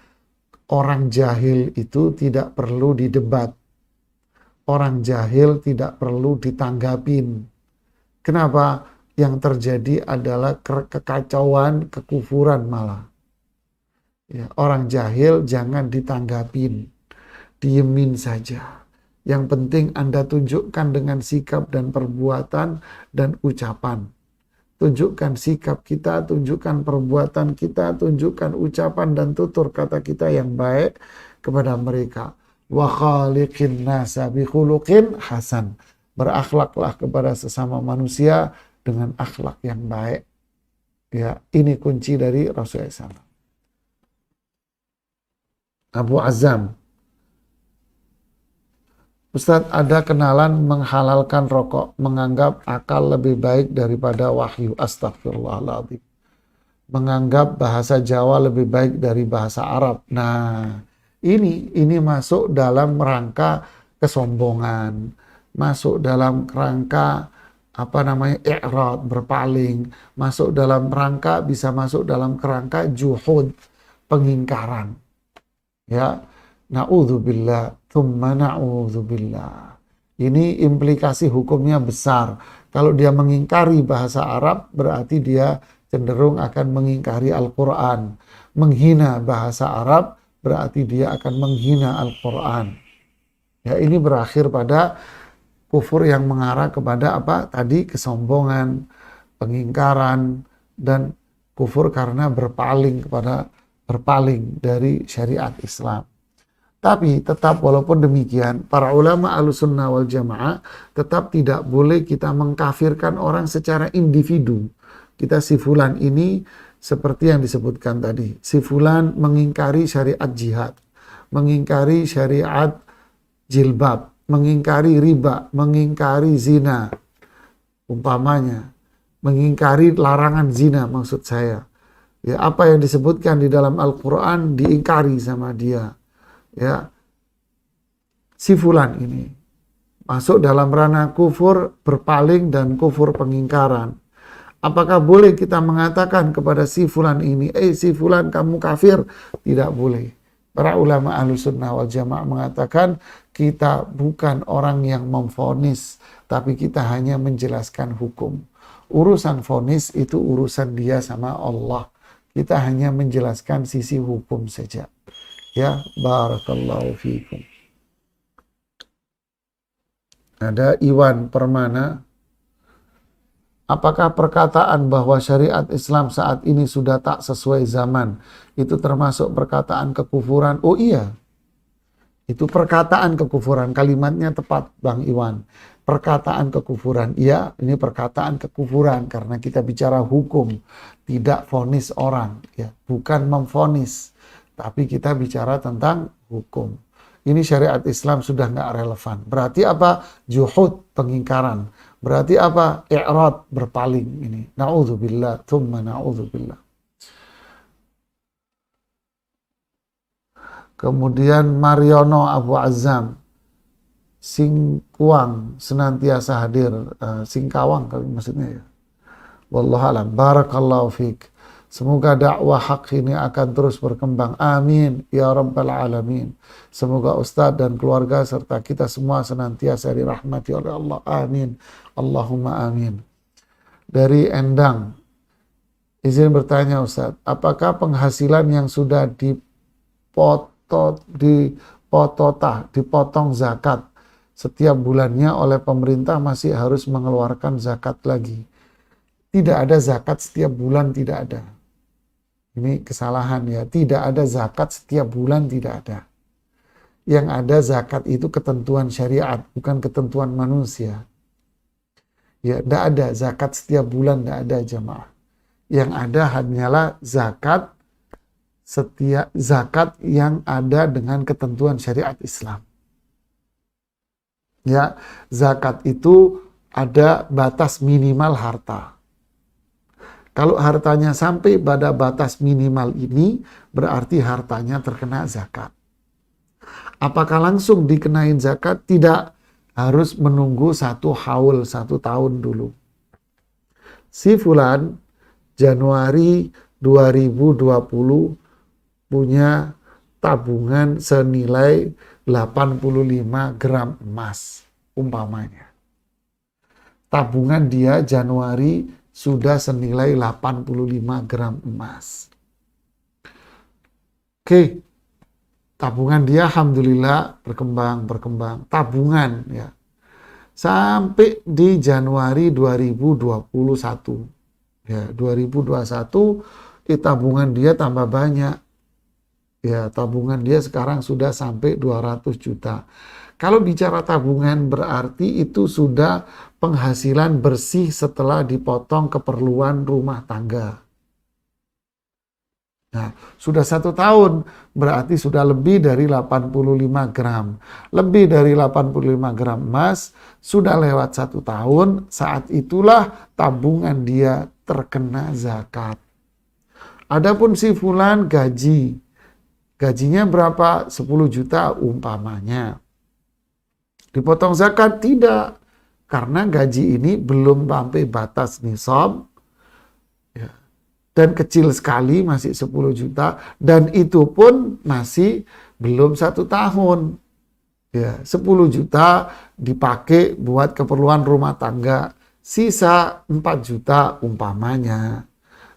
Speaker 1: orang jahil itu tidak perlu didebat. Orang jahil tidak perlu ditanggapin. Kenapa? Yang terjadi adalah kekacauan, kekufuran malah. Ya, orang jahil jangan ditanggapin, diemin saja. Yang penting Anda tunjukkan dengan sikap dan perbuatan dan ucapan. Tunjukkan sikap kita, tunjukkan perbuatan kita, tunjukkan ucapan dan tutur kata kita yang baik kepada mereka. Wa khaliqin nasa bi khuluqin hasan. Berakhlaklah kepada sesama manusia dengan akhlak yang baik. Ya, ini kunci dari Rasulullah SAW. Abu Azam, Ustadz, ada kenalan menghalalkan rokok, menganggap akal lebih baik daripada wahyu. Astagfirullahaladzim. Menganggap bahasa Jawa lebih baik dari bahasa Arab. Nah, ini masuk dalam rangka kesombongan, masuk dalam rangka i'rad, berpaling, masuk dalam rangka, bisa masuk dalam kerangka juhud, pengingkaran. Ya, Na'udzubillah, thumma na'udzubillah. Ini implikasi hukumnya besar. Kalau dia mengingkari bahasa Arab, berarti dia cenderung akan mengingkari Al-Quran. Menghina bahasa Arab, berarti dia akan menghina Al-Quran. Ya, ini berakhir pada kufur yang mengarah kepada apa? Tadi kesombongan, pengingkaran, dan kufur karena berpaling dari syariat Islam. Tapi tetap walaupun demikian, para ulama Ahlussunnah wal Jamaah tetap tidak boleh kita mengkafirkan orang secara individu. Kita si fulan ini seperti yang disebutkan tadi. Si fulan mengingkari syariat jihad, mengingkari syariat jilbab, mengingkari riba, mengingkari zina, umpamanya, mengingkari larangan zina maksud saya. Ya, apa yang disebutkan di dalam Al-Quran diingkari sama dia. Ya, si fulan ini masuk dalam ranah kufur berpaling dan kufur pengingkaran. Apakah boleh kita mengatakan kepada si fulan ini, si fulan kamu kafir? Tidak boleh. Para ulama Ahlussunnah wal Jamaah mengatakan kita bukan orang yang memvonis, tapi kita hanya menjelaskan hukum. Urusan vonis itu urusan dia sama Allah. Kita hanya menjelaskan sisi hukum saja. Ya, barakallahu fiikum. Ada Iwan Permana. Apakah perkataan bahwa syariat Islam saat ini sudah tak sesuai zaman, itu termasuk perkataan kekufuran? Oh iya, itu perkataan kekufuran. Kalimatnya tepat, Bang Iwan. Perkataan kekufuran. Iya, ini perkataan kekufuran karena kita bicara hukum, tidak vonis orang, ya, bukan memvonis. Tapi kita bicara tentang hukum. Ini syariat Islam sudah nggak relevan. Berarti apa? Juhud, pengingkaran. Berarti apa? I'rad, berpaling. Ini. Na'udzubillah, thumma na'udzubillah. Kemudian Mariono Abu Azam. Singkawang senantiasa hadir. Singkawang kali maksudnya ya. Wallahualam. Barakallahu fiik. Semoga dakwah hak ini akan terus berkembang. Amin. Ya Rabbal Alamin. Semoga Ustadz dan keluarga serta kita semua senantiasa dirahmati oleh Allah. Amin. Allahumma amin. Dari Endang. Izin bertanya Ustadz. Apakah penghasilan yang sudah dipotong zakat setiap bulannya oleh pemerintah masih harus mengeluarkan zakat lagi? Tidak ada zakat setiap bulan, tidak ada. Ini kesalahan ya. Tidak ada zakat setiap bulan, tidak ada. Yang ada zakat itu ketentuan syariat, bukan ketentuan manusia. Ya, tidak ada zakat setiap bulan, tidak ada jamaah. Yang ada hanyalah zakat yang ada dengan ketentuan syariat Islam. Ya, zakat itu ada batas minimal harta. Kalau hartanya sampai pada batas minimal ini, berarti hartanya terkena zakat. Apakah langsung dikenain zakat? Tidak, harus menunggu 1 haul, 1 tahun dulu. Si fulan Januari 2020 punya tabungan senilai 85 gram emas, umpamanya. Tabungan dia Januari sudah senilai 85 gram emas. Oke, tabungan dia alhamdulillah berkembang. Tabungan ya. Sampai di Januari 2021. Ya, 2021 tabungan dia tambah banyak. Ya, tabungan dia sekarang sudah sampai 200 juta. Kalau bicara tabungan berarti itu sudah penghasilan bersih setelah dipotong keperluan rumah tangga. Nah, sudah 1 tahun berarti sudah lebih dari 85 gram. Lebih dari 85 gram emas, sudah lewat 1 tahun, saat itulah tabungan dia terkena zakat. Adapun si fulan gajinya berapa? 10 juta umpamanya. Dipotong zakat? Tidak. Karena gaji ini belum sampai batas nisab. Ya. Dan kecil sekali, masih 10 juta. Dan itu pun masih belum 1 tahun. Ya, 10 juta dipakai buat keperluan rumah tangga, sisa 4 juta umpamanya.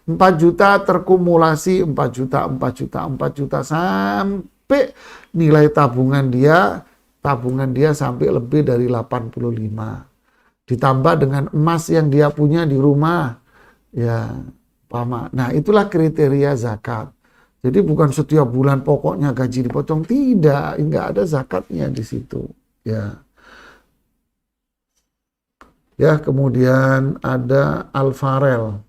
Speaker 1: 4 juta terkumulasi 4 juta, 4 juta, 4 juta sampai nilai tabungan dia sampai lebih dari 85. Ditambah dengan emas yang dia punya di rumah. Ya, umpama. Nah, itulah kriteria zakat. Jadi bukan setiap bulan pokoknya gaji dipotong, tidak, enggak ada zakatnya di situ. Ya. Ya, kemudian ada alfarel.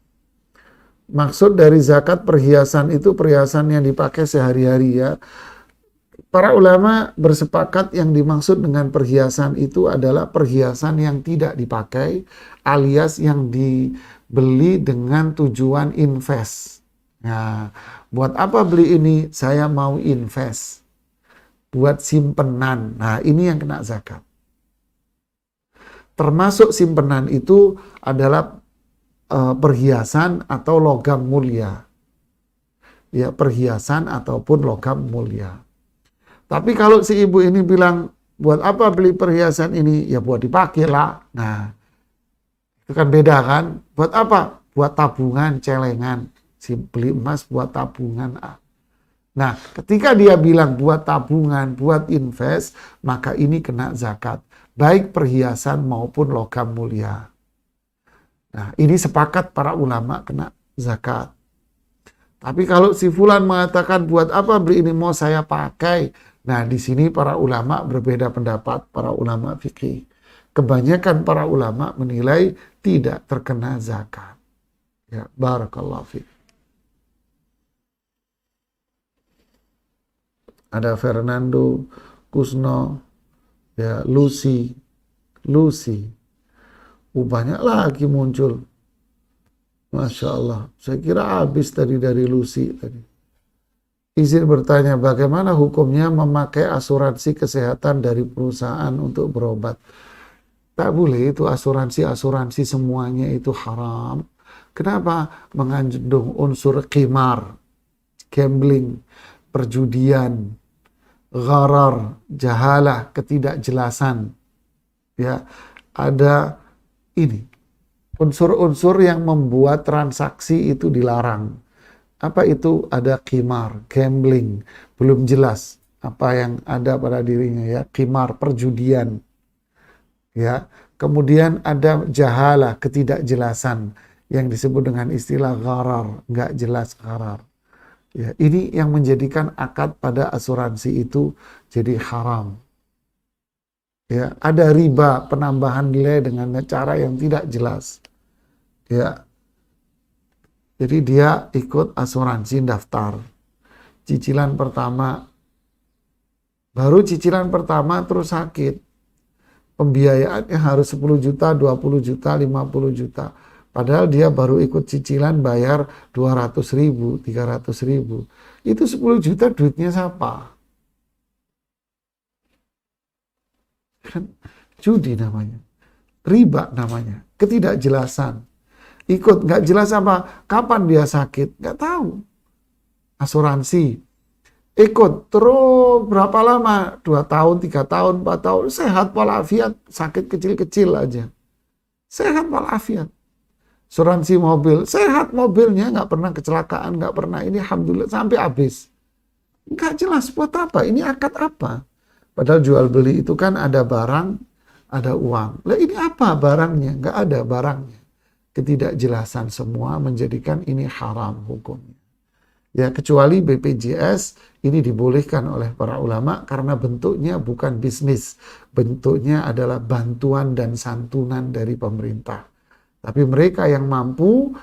Speaker 1: Maksud dari zakat perhiasan itu perhiasan yang dipakai sehari-hari ya. Para ulama bersepakat yang dimaksud dengan perhiasan itu adalah perhiasan yang tidak dipakai alias yang dibeli dengan tujuan invest. Nah, buat apa beli ini? Saya mau invest. Buat simpenan. Nah, ini yang kena zakat. Termasuk simpenan itu adalah perhiasan atau logam mulia. Ya, perhiasan ataupun logam mulia. Tapi kalau si ibu ini bilang, buat apa beli perhiasan ini? Ya buat dipakai lah. Nah, itu kan beda kan? Buat apa? Buat tabungan, celengan. Si beli emas buat tabungan. Nah, ketika dia bilang buat tabungan, buat invest, maka ini kena zakat. Baik perhiasan maupun logam mulia. Nah, ini sepakat para ulama kena zakat. Tapi kalau si fulan mengatakan buat apa beli ini mau saya pakai. Nah, di sini para ulama berbeda pendapat, para ulama fikih. Kebanyakan para ulama menilai tidak terkena zakat. Ya, barakallahu fiik. Ada Fernando, Kusno, ya Lucy. Banyak lagi muncul. Masya Allah. Saya kira habis tadi dari Lucy tadi. Izin bertanya, bagaimana hukumnya memakai asuransi kesehatan dari perusahaan untuk berobat? Tak boleh, itu asuransi semuanya itu haram. Kenapa? Mengandung unsur qimar, gambling, perjudian, gharar, jahalah, ketidakjelasan. Ya, ada ini unsur-unsur yang membuat transaksi itu dilarang. Apa itu? Ada qimar, gambling, belum jelas apa yang ada pada dirinya ya, qimar, perjudian. Ya, kemudian ada jahalah, ketidakjelasan yang disebut dengan istilah gharar, nggak jelas gharar. Ya, ini yang menjadikan akad pada asuransi itu jadi haram. Ya, ada riba, penambahan nilai dengan cara yang tidak jelas. Ya. Jadi dia ikut asuransi daftar. Cicilan pertama, baru cicilan pertama terus sakit. Pembiayaannya harus 10 juta, 20 juta, 50 juta. Padahal dia baru ikut cicilan bayar 200 ribu, 300 ribu. Itu 10 juta duitnya siapa? Kan judi namanya. Riba namanya. Ketidakjelasan. Ikut, nggak jelas apa, kapan dia sakit, nggak tahu. Asuransi, ikut, terus berapa lama, 2 tahun, 3 tahun, 4 tahun, sehat walafiat, sakit kecil-kecil aja. Sehat walafiat. Asuransi mobil, sehat mobilnya, nggak pernah kecelakaan, nggak pernah ini, alhamdulillah, sampai habis. Nggak jelas buat apa, ini akad apa. Padahal jual beli itu kan ada barang, ada uang. Lah ini apa barangnya? Nggak ada barangnya. Ketidakjelasan semua menjadikan ini haram hukumnya. Ya, kecuali BPJS ini dibolehkan oleh para ulama karena bentuknya bukan bisnis. Bentuknya adalah bantuan dan santunan dari pemerintah. Tapi mereka yang mampu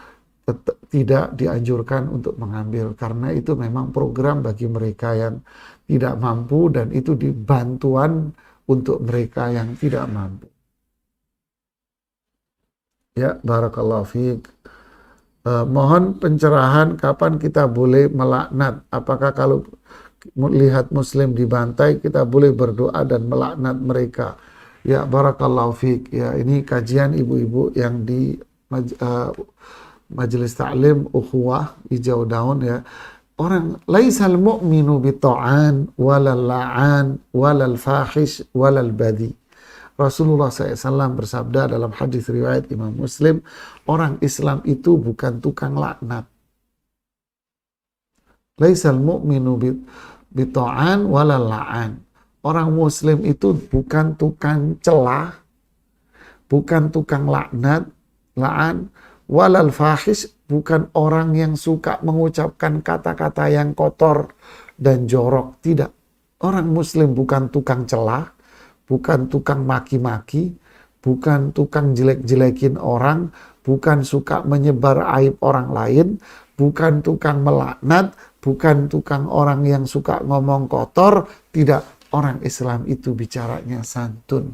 Speaker 1: tidak dianjurkan untuk mengambil karena itu memang program bagi mereka yang tidak mampu dan itu dibantuan untuk mereka yang tidak mampu. Ya, barakallahu fiik. Mohon pencerahan kapan kita boleh melaknat. Apakah kalau melihat muslim dibantai kita boleh berdoa dan melaknat mereka? Ya, barakallahu fiik. Ya, ini kajian ibu-ibu yang di Majelis Ta'lim Ukhuwah Hijau Daun ya. orang laisal mu'minu bita'an walal la'an walal fahish walal badi. Rasulullah SAW bersabda dalam hadis riwayat Imam Muslim, orang Islam itu bukan tukang laknat. Laisal mu'minu bita'an walal la'an. Orang Muslim itu bukan tukang celah, bukan tukang laknat, la'an, walal fahish, bukan orang yang suka mengucapkan kata-kata yang kotor dan jorok. Tidak. Orang Muslim bukan tukang celah, bukan tukang maki-maki, bukan tukang jelek-jelekin orang, bukan suka menyebar aib orang lain, bukan tukang melaknat, bukan tukang orang yang suka ngomong kotor. Tidak. Orang Islam itu bicaranya santun.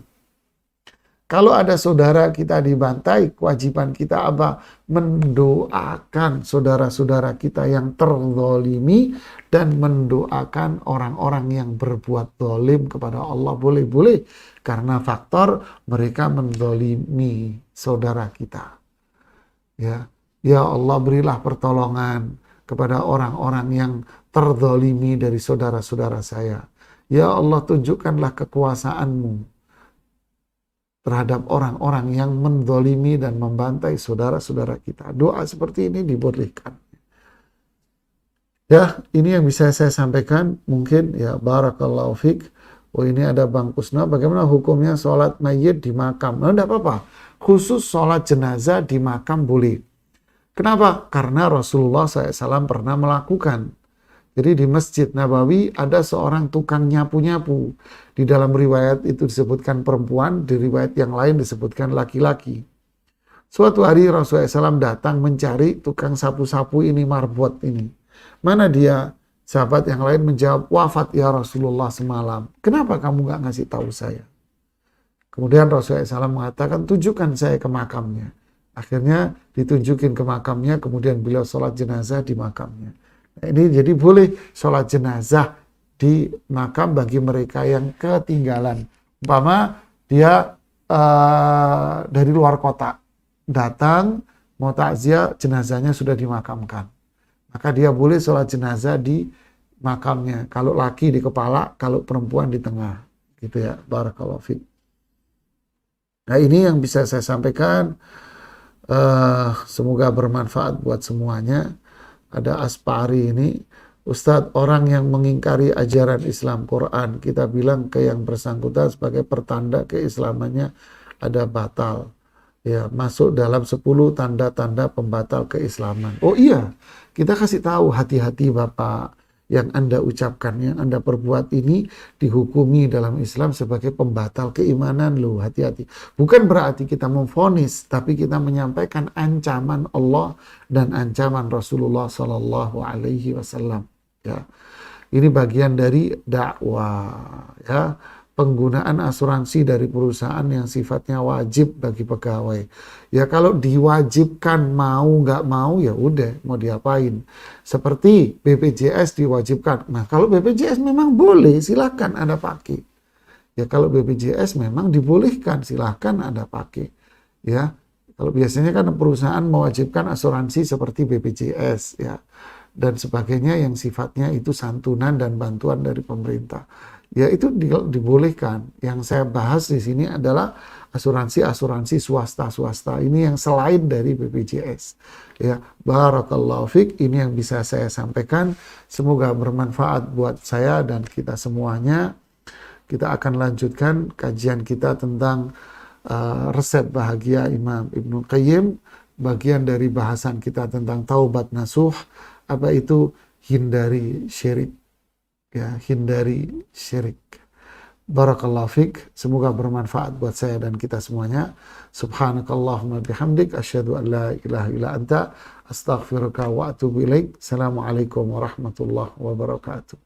Speaker 1: Kalau ada saudara kita dibantai, kewajiban kita apa? Mendoakan saudara-saudara kita yang terzolimi dan mendoakan orang-orang yang berbuat zalim kepada Allah. Boleh-boleh. Karena faktor mereka menzolimi saudara kita. Ya Allah, berilah pertolongan kepada orang-orang yang terzolimi dari saudara-saudara saya. Ya Allah, tunjukkanlah kekuasaan-Mu terhadap orang-orang yang menzalimi dan membantai saudara-saudara kita. Doa seperti ini dibolehkan. Ya, ini yang bisa saya sampaikan. Mungkin ya, barakallahu fiqh. Oh, ini ada Bang Kusna. Bagaimana hukumnya sholat mayit di makam? Nah, tidak apa-apa. Khusus sholat jenazah di makam boleh. Kenapa? Karena Rasulullah SAW pernah melakukan. Jadi di Masjid Nabawi ada seorang tukang nyapu-nyapu. Di dalam riwayat itu disebutkan perempuan, di riwayat yang lain disebutkan laki-laki. Suatu hari Rasulullah SAW datang mencari tukang sapu-sapu ini, marbot ini. Mana dia? Sahabat yang lain menjawab, wafat ya Rasulullah semalam. Kenapa kamu nggak ngasih tahu saya? Kemudian Rasulullah SAW mengatakan, tunjukkan saya ke makamnya. Akhirnya ditunjukin ke makamnya, kemudian beliau sholat jenazah di makamnya. Ini jadi boleh sholat jenazah di makam bagi mereka yang ketinggalan. Umpama dia dari luar kota datang mau takziah, jenazahnya sudah dimakamkan, maka dia boleh sholat jenazah di makamnya. Kalau laki di kepala, kalau perempuan di tengah, gitu ya. Barakallahu fiik. Nah, ini yang bisa saya sampaikan. Semoga bermanfaat buat semuanya. Ada Aspari ini, Ustadz, orang yang mengingkari ajaran Islam Quran, kita bilang ke yang bersangkutan sebagai pertanda keislamannya ada batal. Ya, masuk dalam 10 tanda-tanda pembatal keislaman. Oh iya, kita kasih tahu, hati-hati Bapak, yang Anda ucapkan, yang Anda perbuat ini dihukumi dalam Islam sebagai pembatal keimanan loh, hati-hati. Bukan berarti kita memvonis, tapi kita menyampaikan ancaman Allah dan ancaman Rasulullah Sallallahu Alaihi Wasallam. Ya, ini bagian dari dakwah. Ya, penggunaan asuransi dari perusahaan yang sifatnya wajib bagi pegawai. Ya kalau diwajibkan mau nggak mau ya udah mau diapain. Seperti BPJS diwajibkan. Nah kalau BPJS memang boleh silahkan Anda pakai. Ya kalau BPJS memang dibolehkan silahkan Anda pakai. Ya kalau biasanya kan perusahaan mewajibkan asuransi seperti BPJS ya dan sebagainya yang sifatnya itu santunan dan bantuan dari pemerintah. Ya itu dibolehkan. Yang saya bahas di sini adalah asuransi swasta. Ini yang selain dari BPJS. Ya, barakallahu fiik. Ini yang bisa saya sampaikan. Semoga bermanfaat buat saya dan kita semuanya. Kita akan lanjutkan kajian kita tentang resep bahagia Imam Ibnu Qayyim. Bagian dari bahasan kita tentang taubat nasuh. Apa itu? Hindari syirik. Ya, hindari syirik. Barakallahu fiik. Semoga bermanfaat buat saya dan kita semuanya. Subhanakallahumma bihamdik asyhadu an la ilaha illa anta astaghfiruka wa atubu ilaik. Assalamualaikum warahmatullahi wabarakatuh.